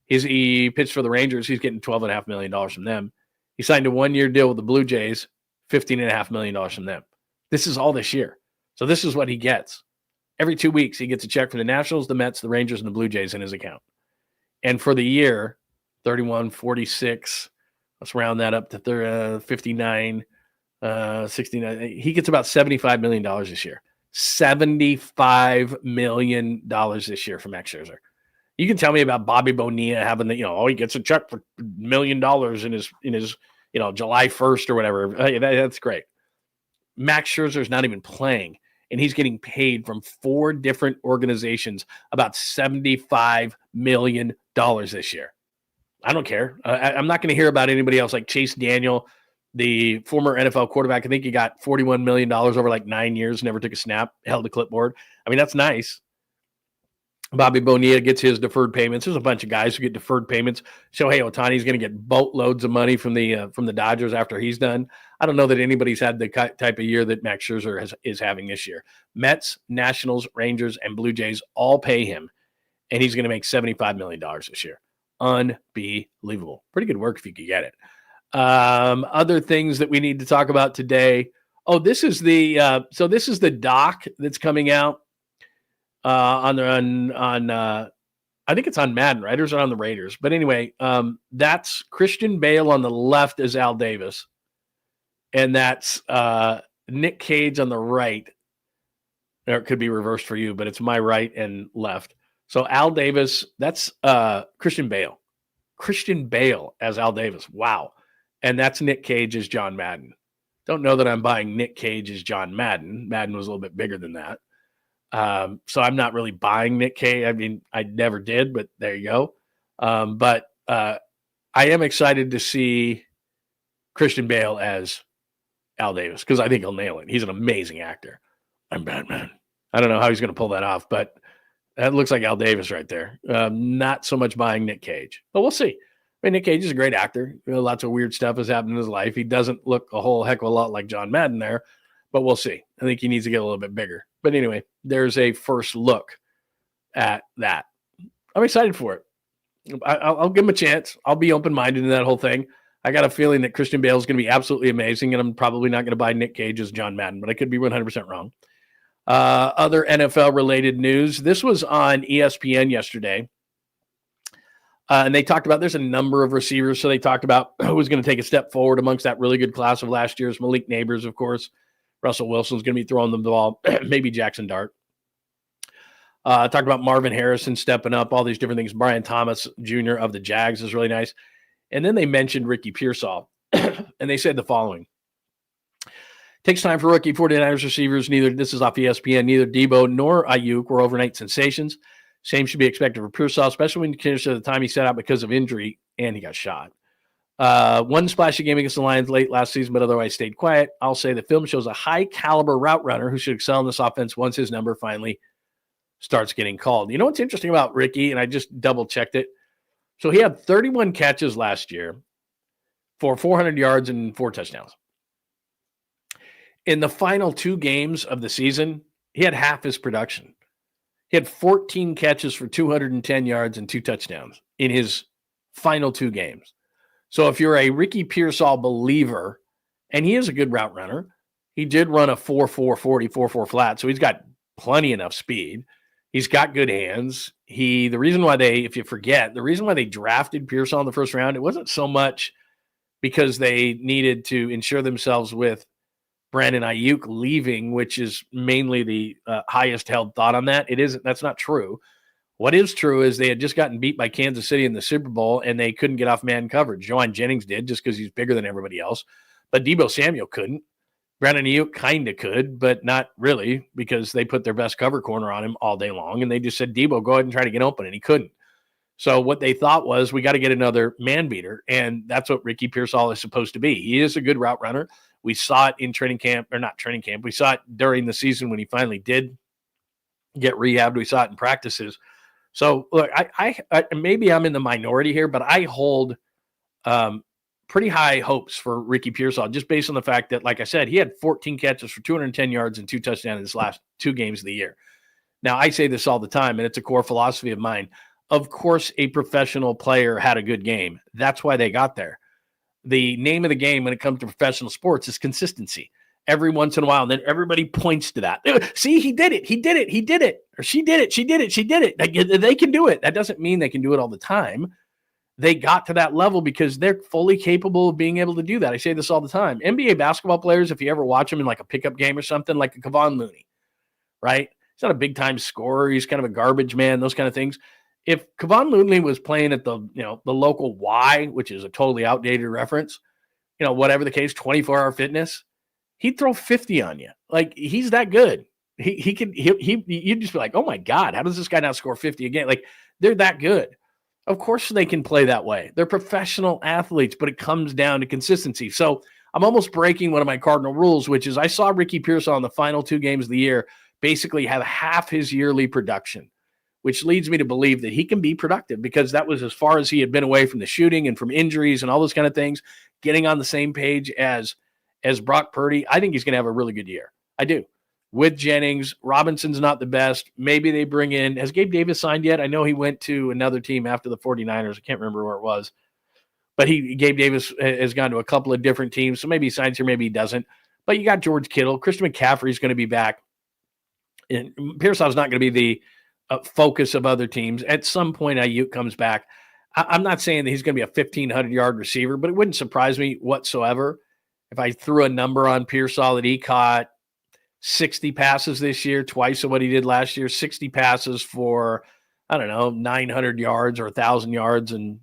He pitched for the Rangers. He's getting $12.5 million from them. He signed a one-year deal with the Blue Jays, $15.5 million from them. This is all this year. So this is what he gets. Every 2 weeks, he gets a check from the Nationals, the Mets, the Rangers, and the Blue Jays in his account. And for the year, 31, 46, let's round that up to 59, 69. He gets about $75 million this year. $75 million this year for Max Scherzer. You can tell me about Bobby Bonilla having he gets a check for $1 million in his July 1st or whatever. That's great. Max Scherzer is not even playing, and he's getting paid from 4 different organizations about $75 million this year. I don't care. I'm not going to hear about anybody else like Chase Daniel, the former NFL quarterback. I think he got $41 million over like 9 years, never took a snap, held a clipboard. I mean, that's nice. Bobby Bonilla gets his deferred payments. There's a bunch of guys who get deferred payments. Shohei Ohtani's going to get boatloads of money from the Dodgers after he's done. I don't know that anybody's had the type of year that Max Scherzer is having this year. Mets, Nationals, Rangers, and Blue Jays all pay him, and he's going to make $75 million this year. Unbelievable. Pretty good work if you could get it. Other things that we need to talk about today. Oh, this is the doc that's coming out on I think it's on Madden, right? Or is it on the Raiders? But anyway, that's Christian Bale on the left as Al Davis, and that's Nick Cage on the right. Or it could be reversed for you, but it's my right and left. So Al Davis, that's Christian Bale. Christian Bale as Al Davis. Wow. And that's Nick Cage as John Madden. Don't know that I'm buying Nick Cage as John Madden. Madden was a little bit bigger than that. So I'm not really buying Nick Cage. I mean, I never did, but there you go. But I am excited to see Christian Bale as Al Davis because I think he'll nail it. He's an amazing actor. I'm Batman. I don't know how he's going to pull that off, but that looks like Al Davis right there. Not so much buying Nick Cage, but we'll see. I mean, Nick Cage is a great actor. Lots of weird stuff has happened in his life. He doesn't look a whole heck of a lot like John Madden there, but we'll see. I think he needs to get a little bit bigger. But anyway, there's a first look at that. I'm excited for it. I'll give him a chance. I'll be open-minded in that whole thing. I got a feeling that Christian Bale is going to be absolutely amazing, and I'm probably not going to buy Nick Cage as John Madden, but I could be 100% wrong. Other NFL-related news. This was on ESPN yesterday, and they talked about there's a number of receivers, so they talked about who was going to take a step forward amongst that really good class of last year's. Malik Neighbors, of course. Russell Wilson's going to be throwing them the ball. Maybe Jackson Dart. Talked about Marvin Harrison stepping up, all these different things. Brian Thomas Jr. of the Jags is really nice. And then they mentioned Ricky Pearsall, and they said the following. Takes time for rookie 49ers receivers. This is off ESPN, neither Debo nor Ayuk were overnight sensations. Same should be expected for Pearsall, especially when you consider the time he sat out because of injury and he got shot. One splashy game against the Lions late last season, but otherwise stayed quiet. I'll say the film shows a high-caliber route runner who should excel in this offense once his number finally starts getting called. You know what's interesting about Ricky, and I just double-checked it? So he had 31 catches last year for 400 yards and 4 touchdowns. In the final 2 games of the season, he had half his production. He had 14 catches for 210 yards and 2 touchdowns in his final 2 games. So if you're a Ricky Pearsall believer, and he is a good route runner, he did run a 4.4 40, 4.4 flat, so he's got plenty enough speed. He's got good hands. The reason why they drafted Pearsall in the first round, it wasn't so much because they needed to ensure themselves with Brandon Ayuk leaving, which is mainly the highest held thought on that. That's not true. What is true is they had just gotten beat by Kansas City in the Super Bowl, and they couldn't get off man coverage. Juwan Jennings did just because he's bigger than everybody else, but Deebo Samuel couldn't. Brandon Ayuk kind of could, but not really because they put their best cover corner on him all day long, and they just said, Deebo, go ahead and try to get open, and he couldn't. So what they thought was we got to get another man beater, and that's what Ricky Pearsall is supposed to be. He is a good route runner. We saw it in training camp, or not training camp. We saw it during the season when he finally did get rehabbed. We saw it in practices. So, look, I maybe I'm in the minority here, but I hold pretty high hopes for Ricky Pearsall just based on the fact that, like I said, he had 14 catches for 210 yards and 2 touchdowns in his last 2 games of the year. Now, I say this all the time, and it's a core philosophy of mine. Of course, a professional player had a good game. That's why they got there. The name of the game when it comes to professional sports is consistency. Every once in a while, and then everybody points to that. See, he did it. He did it. He did it. Or she did it. She did it. She did it. They can do it. That doesn't mean they can do it all the time. They got to that level because they're fully capable of being able to do that. I say this all the time. NBA basketball players, if you ever watch them in like a pickup game or something, like a Kevon Looney, right? He's not a big-time scorer. He's kind of a garbage man, those kind of things. If Kevon Looney was playing at the local Y, which is a totally outdated reference, whatever the case, 24-hour fitness, he'd throw 50 on you. Like, he's that good. You'd just be like, oh my God, how does this guy not score 50 again? Like, they're that good. Of course they can play that way. They're professional athletes, but it comes down to consistency. So I'm almost breaking one of my cardinal rules, which is I saw Ricky Pearsall in the final 2 games of the year basically have half his yearly production, which leads me to believe that he can be productive because that was as far as he had been away from the shooting and from injuries and all those kind of things, getting on the same page as Brock Purdy. I think he's going to have a really good year. I do. With Jennings, Robinson's not the best. Maybe they bring in, has Gabe Davis signed yet? I know he went to another team after the 49ers. I can't remember where it was. But Gabe Davis has gone to a couple of different teams, so maybe he signs here, maybe he doesn't. But you got George Kittle. Christian McCaffrey's going to be back. And Pearsall's not going to be the focus of other teams. At some point, Ayuk comes back. I'm not saying that he's going to be a 1,500-yard receiver, but it wouldn't surprise me whatsoever if I threw a number on Pearsall that he caught 60 passes this year, twice of what he did last year, 60 passes for, 900 yards or 1,000 yards and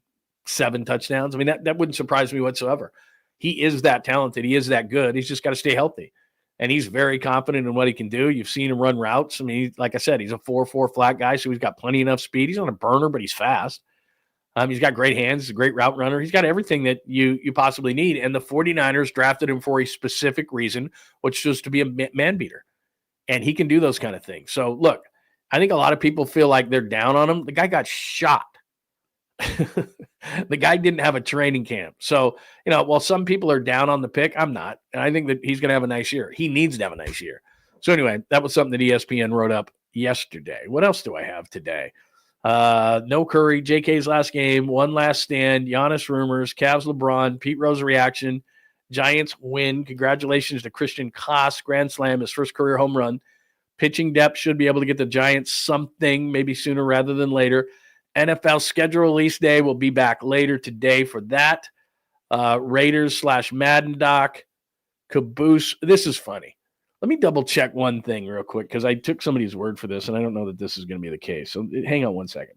7 touchdowns. I mean, that wouldn't surprise me whatsoever. He is that talented. He is that good. He's just got to stay healthy. And he's very confident in what he can do. You've seen him run routes. I mean, like I said, he's a 4.4 flat guy, so he's got plenty enough speed. He's not a burner, but he's fast. He's got great hands. He's a great route runner. He's got everything that you possibly need. And the 49ers drafted him for a specific reason, which was to be a man beater. And he can do those kind of things. So, look, I think a lot of people feel like they're down on him. The guy got shot. The guy didn't have a training camp. So, while some people are down on the pick, I'm not. And I think that he's going to have a nice year. He needs to have a nice year. So, anyway, that was something that ESPN wrote up yesterday. What else do I have today? No Curry, JK's last game, one last stand, Giannis rumors, Cavs LeBron, Pete Rose reaction, Giants win. Congratulations to Christian KOSS, grand slam, his first career home run. Pitching depth should be able to get the Giants something, maybe sooner rather than later. NFL schedule release day will be back later today for that. Raiders/Madden doc, Caboose. This is funny. Let me double check one thing real quick because I took somebody's word for this and I don't know that this is going to be the case. So hang on one second.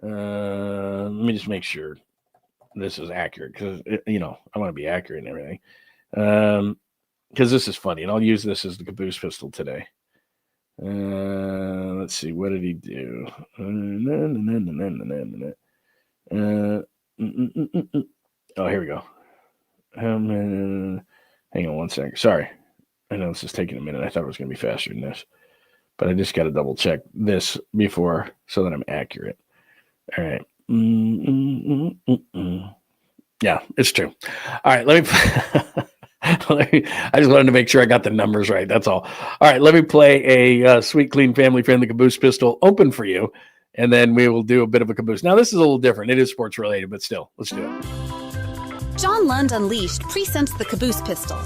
Let me just make sure this is accurate because, I want to be accurate and everything. Because this is funny, and I'll use this as the Caboose pistol today. Let's see. What did he do? Oh, here we go. Hang on one second. Sorry. I know this is taking a minute. I thought it was going to be faster than this. But I just got to double check this before so that I'm accurate. All right. Yeah, it's true. All right. I just wanted to make sure I got the numbers right. That's all. All right. Let me play a sweet, clean, family-friendly Caboose pistol open for you. And then we will do a bit of a caboose. Now, this is a little different. It is sports related, but still, let's do it. John Lund Unleashed presents the Caboose pistol.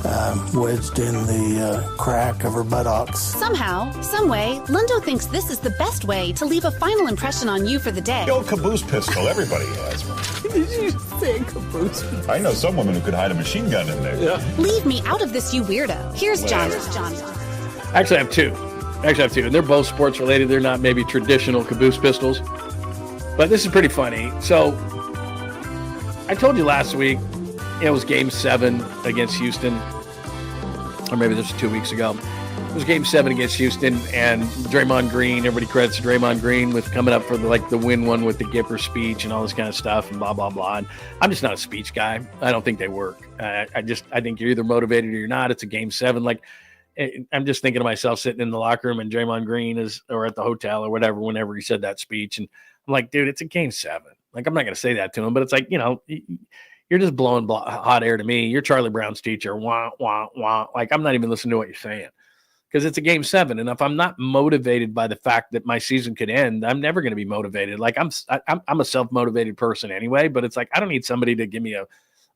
Wedged in the crack of her buttocks. Somehow, someway, Lundo thinks this is the best way to leave a final impression on you for the day. The old caboose pistol, everybody has one. Did you say caboose? I know some woman who could hide a machine gun in there. Yeah. Leave me out of this, you weirdo. Here's John. Actually, I have two. And they're both sports related. They're not maybe traditional caboose pistols. But this is pretty funny. So, I told you last week, it was Game 7 against Houston. Or maybe this was 2 weeks ago. It was Game 7 against Houston, and Draymond Green, everybody credits Draymond Green with coming up for the win one with the Gipper speech and all this kind of stuff and blah, blah, blah. And I'm just not a speech guy. I don't think they work. I think you're either motivated or you're not. It's a Game 7. I'm just thinking to myself sitting in the locker room and Draymond Green or at the hotel or whatever, whenever he said that speech. And I'm like, dude, it's a Game 7. I'm not going to say that to him, but it's like, you're just blowing hot air to me. You're Charlie Brown's teacher. Wah, wah, wah. I'm not even listening to what you're saying because it's a Game 7. And if I'm not motivated by the fact that my season could end, I'm never going to be motivated. I'm a self-motivated person anyway, but it's like, I don't need somebody to give me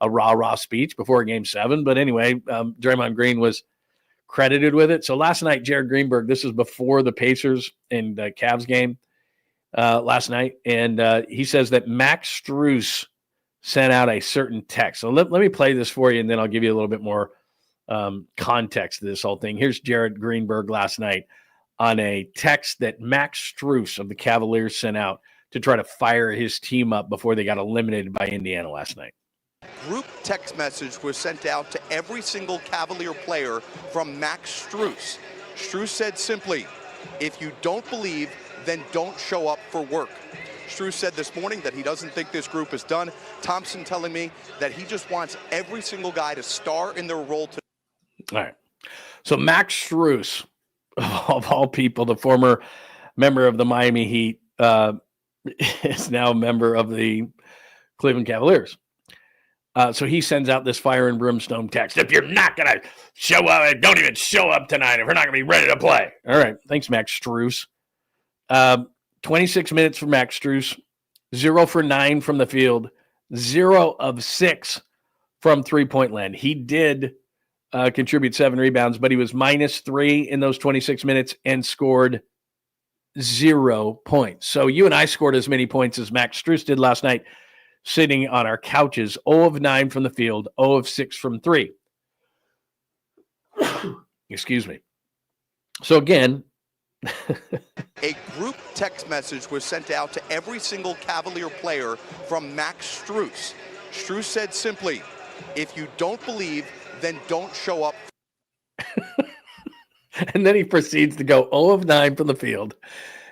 a rah-rah speech before Game 7. But anyway, Draymond Green was credited with it. So last night, Jared Greenberg, this was before the Pacers and Cavs game last night. And he says that Max Strus sent out a certain text. So let me play this for you, and then I'll give you a little bit more context to this whole thing. Here's Jared Greenberg last night on a text that Max Strus of the Cavaliers sent out to try to fire his team up before they got eliminated by Indiana last night. Group text message was sent out to every single Cavalier player from Max Strus. Strus said simply, if you don't believe, then don't show up for work. Strus said this morning that he doesn't think this group is done. Thompson telling me that he just wants every single guy to star in their role. All right. So Max Strus, of all people, the former member of the Miami Heat, is now a member of the Cleveland Cavaliers. So he sends out this fire and brimstone text. If you're not going to show up, don't even show up tonight if we're not going to be ready to play. All right. Thanks, Max Strus. 26 minutes for Max Strus. 0 for 9 from the field. 0 of 6 from three-point land. He did contribute 7 rebounds, but he was -3 in those 26 minutes and scored 0 points. So you and I scored as many points as Max Strus did last night, sitting on our couches. 0 of 9 from the field, 0 of 6 from 3. Excuse me. So again, a group text message was sent out to every single Cavalier player from Max Strus. Strus said simply, if you don't believe, then don't show up. And then he proceeds to go 0 of 9 from the field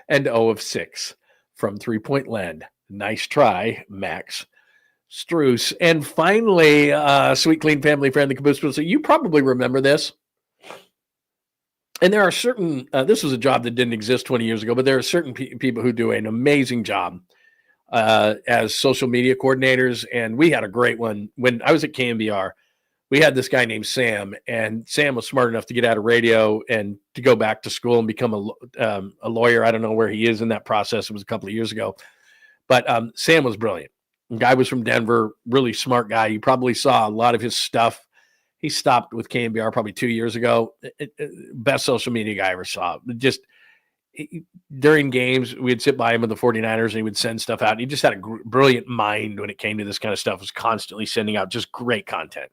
and 0 of 6 from three-point land. Nice try, Max Strus. And finally, sweet, clean, family friend, the Caboose. So you probably remember this. And there are certain, this was a job that didn't exist 20 years ago, but there are certain people who do an amazing job as social media coordinators. And we had a great one. When I was at KNBR, we had this guy named Sam, and Sam was smart enough to get out of radio and to go back to school and become a lawyer. I don't know where he is in that process. It was a couple of years ago. But Sam was brilliant. The guy was from Denver, really smart guy. You probably saw a lot of his stuff. He stopped with KNBR probably 2 years ago. Best social media guy I ever saw. Just during games, we'd sit by him with the 49ers and he would send stuff out. He just had a brilliant mind when it came to this kind of stuff. Was constantly sending out just great content.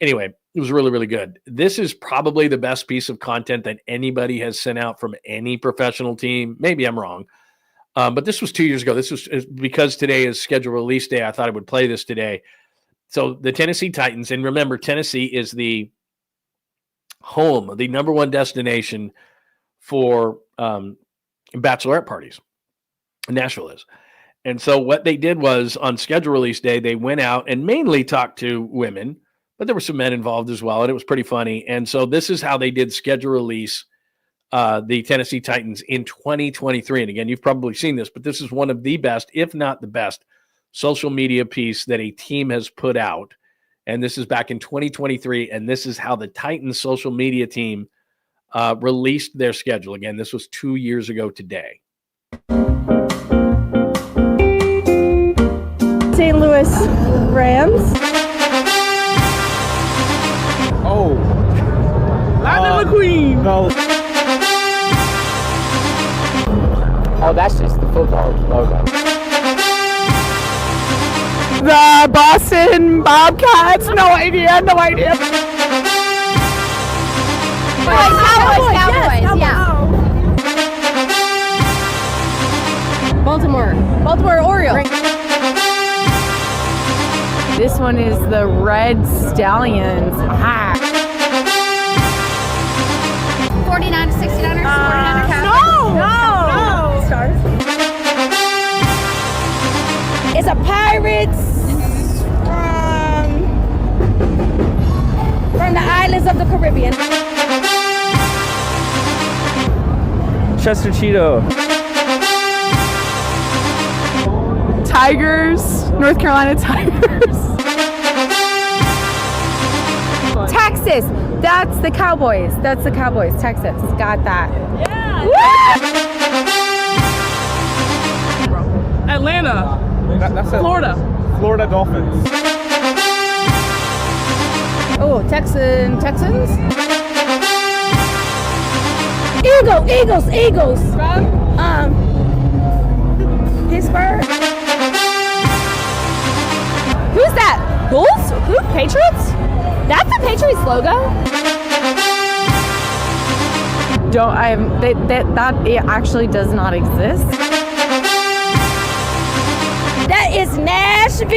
Anyway, it was really, really good. This is probably the best piece of content that anybody has sent out from any professional team. Maybe I'm wrong. But this was 2 years ago. This was because today is scheduled release day. I thought I would play this today. So the Tennessee Titans, and remember, Tennessee is the home, the number one destination for bachelorette parties. Nashville is. And so what they did was on schedule release day, they went out and mainly talked to women, but there were some men involved as well, and it was pretty funny. And so this is how they did schedule release the Tennessee Titans in 2023. And again, you've probably seen this, but this is one of the best, if not the best, social media piece that a team has put out. And this is back in 2023. And this is how the Titans social media team released their schedule. Again, this was 2 years ago today. St. Louis Rams. Oh. Lightning McQueen. No. Oh, that's just the football logo. The Boston Bobcats. No idea. Cowboys, Yes, yeah. Baltimore Orioles. This one is the Red Stallions. 49 to 69ers. 49er Cowboys. No. Stars. It's a Pirates from the islands of the Caribbean. Chester Cheeto. Tigers. North Carolina Tigers. Texas. That's the Cowboys. Texas. Got that. Yeah. Atlanta. That's Florida. Florida Dolphins. Oh, Texans. Eagles. Pittsburgh. Who's that? Bulls? Who? Patriots? That's the Patriots logo? That it actually does not exist. That is Nashville,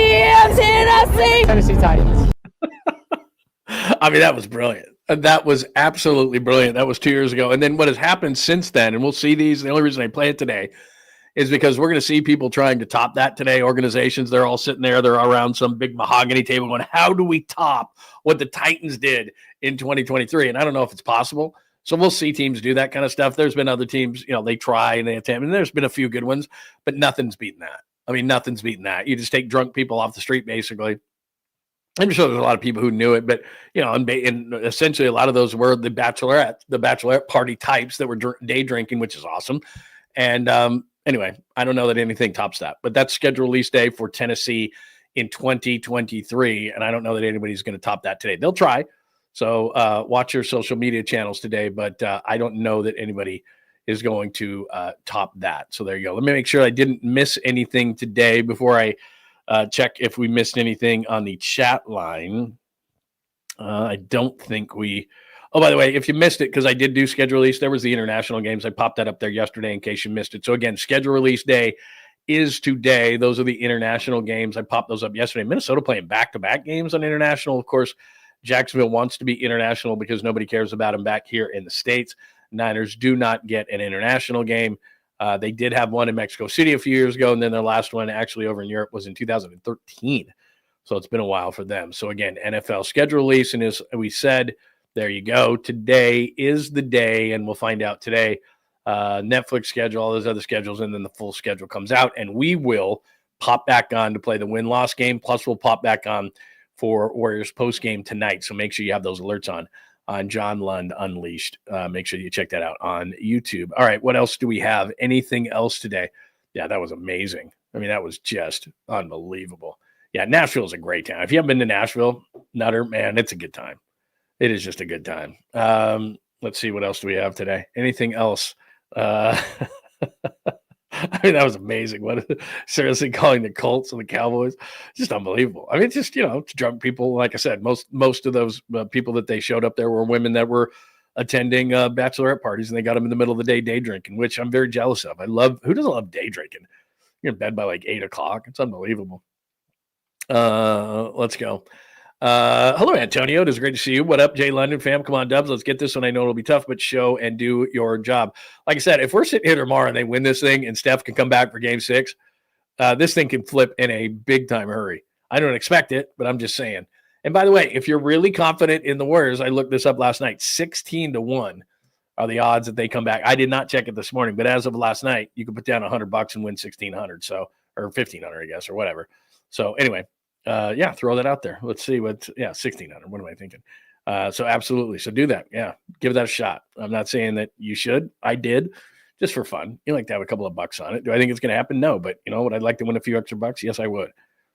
Tennessee. Tennessee Titans. I mean, that was brilliant. That was absolutely brilliant. That was 2 years ago. And then what has happened since then, and we'll see these, the only reason I play it today is because we're going to see people trying to top that today. Organizations, they're all sitting there. They're around some big mahogany table going, how do we top what the Titans did in 2023? And I don't know if it's possible. So we'll see teams do that kind of stuff. There's been other teams, they try and they attempt, and there's been a few good ones, but nothing's beaten that. I mean, nothing's beaten that. You just take drunk people off the street, basically. I'm sure there's a lot of people who knew it, but, and essentially a lot of those were the bachelorette party types that were day drinking, which is awesome. And anyway, I don't know that anything tops that, but that's schedule release day for Tennessee in 2023. And I don't know that anybody's going to top that today. They'll try. So watch your social media channels today, but I don't know that anybody is going to top that. So there you go. Let me make sure I didn't miss anything today before I check if we missed anything on the chat line. I don't think we... Oh, by the way, if you missed it, because I did do schedule release, there was the international games. I popped that up there yesterday in case you missed it. So again, schedule release day is today. Those are the international games. I popped those up yesterday. Minnesota playing back-to-back games on international. Of course, Jacksonville wants to be international because nobody cares about them back here in the States. Niners do not get an international game. They did have one in Mexico City a few years ago, and then their last one actually over in Europe was in 2013. So it's been a while for them. So again, NFL schedule release, and as we said, there you go. Today is the day, and we'll find out today. Netflix schedule, all those other schedules, and then the full schedule comes out, and we will pop back on to play the win-loss game. Plus, we'll pop back on for Warriors post-game tonight. So make sure you have those alerts on John Lund Unleashed. Make sure you check that out on YouTube. All right, what else do we have? Anything else today? Yeah, that was amazing. I mean, that was just unbelievable. Yeah, Nashville is a great town. If you haven't been to Nashville, Nutter, man, it's a good time. It is just a good time. Let's see, what else do we have today? Anything else? I mean, that was amazing. What seriously calling the Colts and the Cowboys, just unbelievable. I mean, it's just, it's drunk people. Like I said, most of those people that they showed up there were women that were attending bachelorette parties, and they got them in the middle of the day drinking, which I'm very jealous of. Who doesn't love day drinking? You're in bed by like 8:00. It's unbelievable. Let's go. Hello, Antonio. It is great to see you. What up, Jay London fam? Come on, Dubs. Let's get this one. I know it'll be tough, but show and do your job. Like I said, if we're sitting here tomorrow and they win this thing and Steph can come back for game 6, this thing can flip in a big time hurry. I don't expect it, but I'm just saying. And by the way, if you're really confident in the Warriors, I looked this up last night, 16-1 are the odds that they come back. I did not check it this morning, but as of last night, you could put down $100 and win 1,600. So, or 1,500, I guess, or whatever. So anyway, throw that out there. Let's see 1,600. What am I thinking? So absolutely. So do that. Yeah. Give that a shot. I'm not saying that you should. I did just for fun. You like to have a couple of bucks on it. Do I think it's going to happen? No, but would I like to win a few extra bucks? Yes, I would.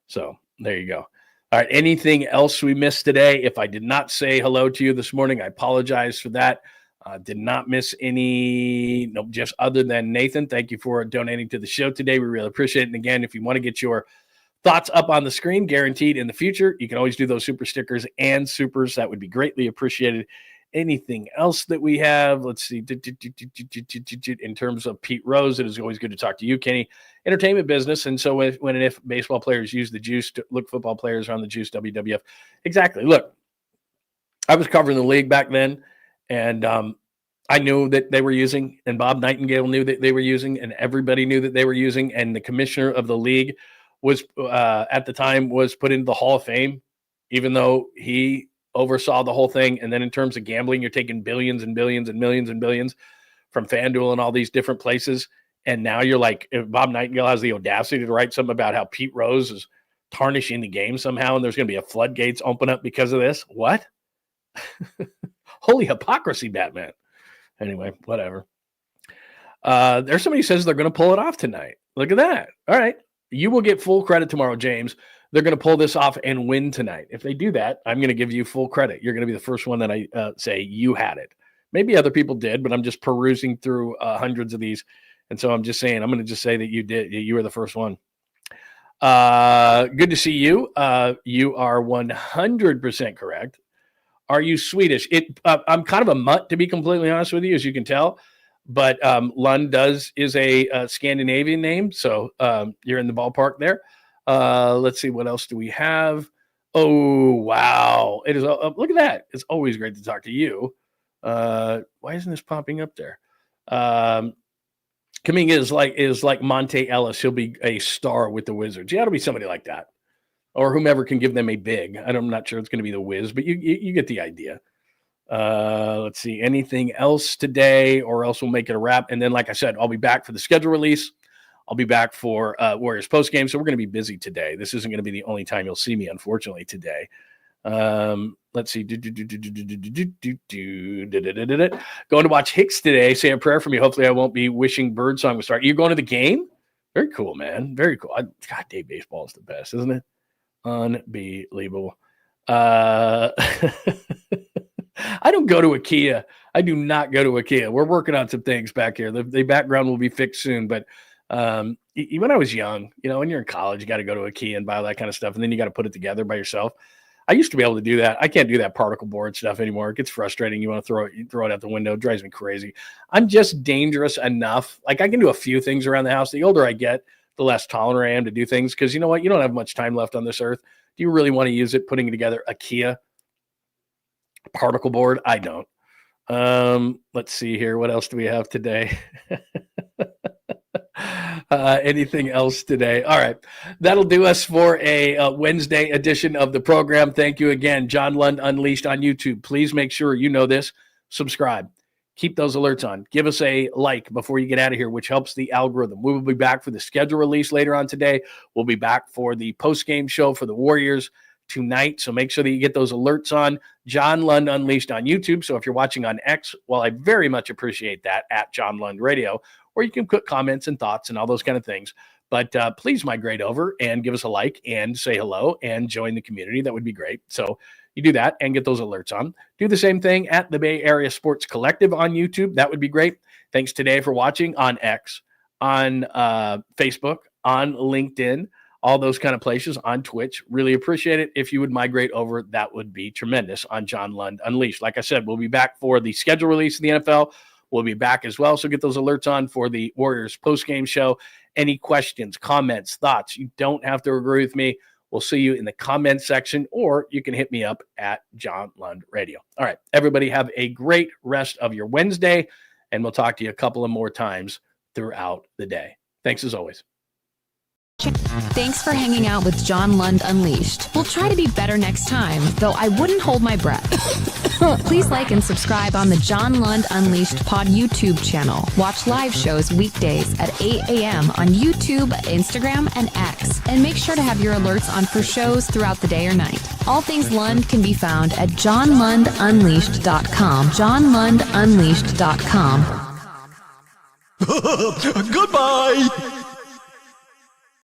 So there you go. All right. Anything else we missed today? If I did not say hello to you this morning, I apologize for that. Did not miss any. Nope. Just other than Nathan, thank you for donating to the show today. We really appreciate it. And again, if you want to get your thoughts up on the screen, guaranteed in the future, you can always do those super stickers and supers. That would be greatly appreciated. Anything else that we have? Let's see. In terms of Pete Rose, it is always good to talk to you, Kenny. Entertainment business. And so when and if baseball players use the juice, look, football players are on the juice, WWF. Exactly. Look, I was covering the league back then, and I knew that they were using, and Bob Nightingale knew that they were using, and everybody knew that they were using, and the commissioner of the league was at the time was put into the Hall of Fame, even though he oversaw the whole thing. And then in terms of gambling, you're taking billions and billions and millions and billions from FanDuel and all these different places. And now you're like, if Bob Nightingale has the audacity to write something about how Pete Rose is tarnishing the game somehow, and there's going to be a floodgates open up because of this. What? Holy hypocrisy, Batman. Anyway, whatever. There's somebody who says they're going to pull it off tonight. Look at that. All right. You will get full credit tomorrow, James. They're going to pull this off and win tonight. If they do that, I'm going to give you full credit. You're going to be the first one that I say you had it. Maybe other people did, but I'm just perusing through hundreds of these. And so I'm just saying, I'm going to just say that you did. You were the first one. Good to see you. You are 100% correct. Are you Swedish? I'm kind of a mutt, to be completely honest with you, as you can tell. But Lund is a Scandinavian name, so you're in the ballpark there. Let's see, what else do we have? Oh, wow. It is. Look at that. It's always great to talk to you. Why isn't this popping up there? Kaminga is like Monte Ellis. He'll be a star with the Wizards. Yeah, it'll be somebody like that, or whomever can give them a big. I'm not sure it's going to be the Wiz, but you get the idea. Let's see, anything else today, or else we'll make it a wrap. And then, like I said, I'll be back for the schedule release. I'll be back for Warriors postgame, so we're going to be busy today. This isn't going to be the only time you'll see me, unfortunately, today. Let's see. Going to watch Hicks today. Say a prayer for me. Hopefully I won't be wishing Birdsong to start. You're going to the game? Very cool, man. Very cool. God, day baseball is the best, isn't it? Unbelievable. I don't go to IKEA. I do not go to IKEA. We're working on some things back here. The background will be fixed soon, but when I was young, when you're in college, you got to go to IKEA and buy all that kind of stuff, and then you got to put it together by yourself. I used to be able to do that. I can't do that particle board stuff anymore. It gets frustrating. You want to throw it out the window. It drives me crazy. I'm just dangerous enough. Like, I can do a few things around the house. The older I get, the less tolerant I am to do things, because you know what? You don't have much time left on this earth. Do you really want to use it putting together IKEA particle board? I don't. Let's see here. What else do we have today? Anything else today? All right. That'll do us for a Wednesday edition of the program. Thank you again. John Lund Unleashed on YouTube. Please make sure you know this. Subscribe. Keep those alerts on. Give us a like before you get out of here, which helps the algorithm. We will be back for the schedule release later on today. We'll be back for the post-game show for the Warriors tonight. So make sure that you get those alerts on. John Lund Unleashed on YouTube. So if you're watching on X, well, I very much appreciate that, at John Lund Radio, or you can put comments and thoughts and all those kind of things. But please migrate over and give us a like and say hello and join the community. That would be great. So you do that and get those alerts on. Do the same thing at the Bay Area Sports Collective on YouTube. That would be great. Thanks today for watching on X, on Facebook, on LinkedIn, all those kind of places, on Twitch. Really appreciate it. If you would migrate over, that would be tremendous on John Lund Unleashed. Like I said, we'll be back for the schedule release of the NFL. We'll be back as well. So get those alerts on for the Warriors post-game show. Any questions, comments, thoughts, you don't have to agree with me. We'll see you in the comments section, or you can hit me up at John Lund Radio. All right, everybody have a great rest of your Wednesday, and we'll talk to you a couple of more times throughout the day. Thanks as always. Thanks for hanging out with John Lund Unleashed. We'll try to be better next time, though I wouldn't hold my breath. Please like and subscribe on the John Lund Unleashed Pod YouTube channel. Watch live shows weekdays at 8 a.m. on YouTube, Instagram, and X. And make sure to have your alerts on for shows throughout the day or night. All things Lund can be found at johnlundunleashed.com. johnlundunleashed.com. Goodbye!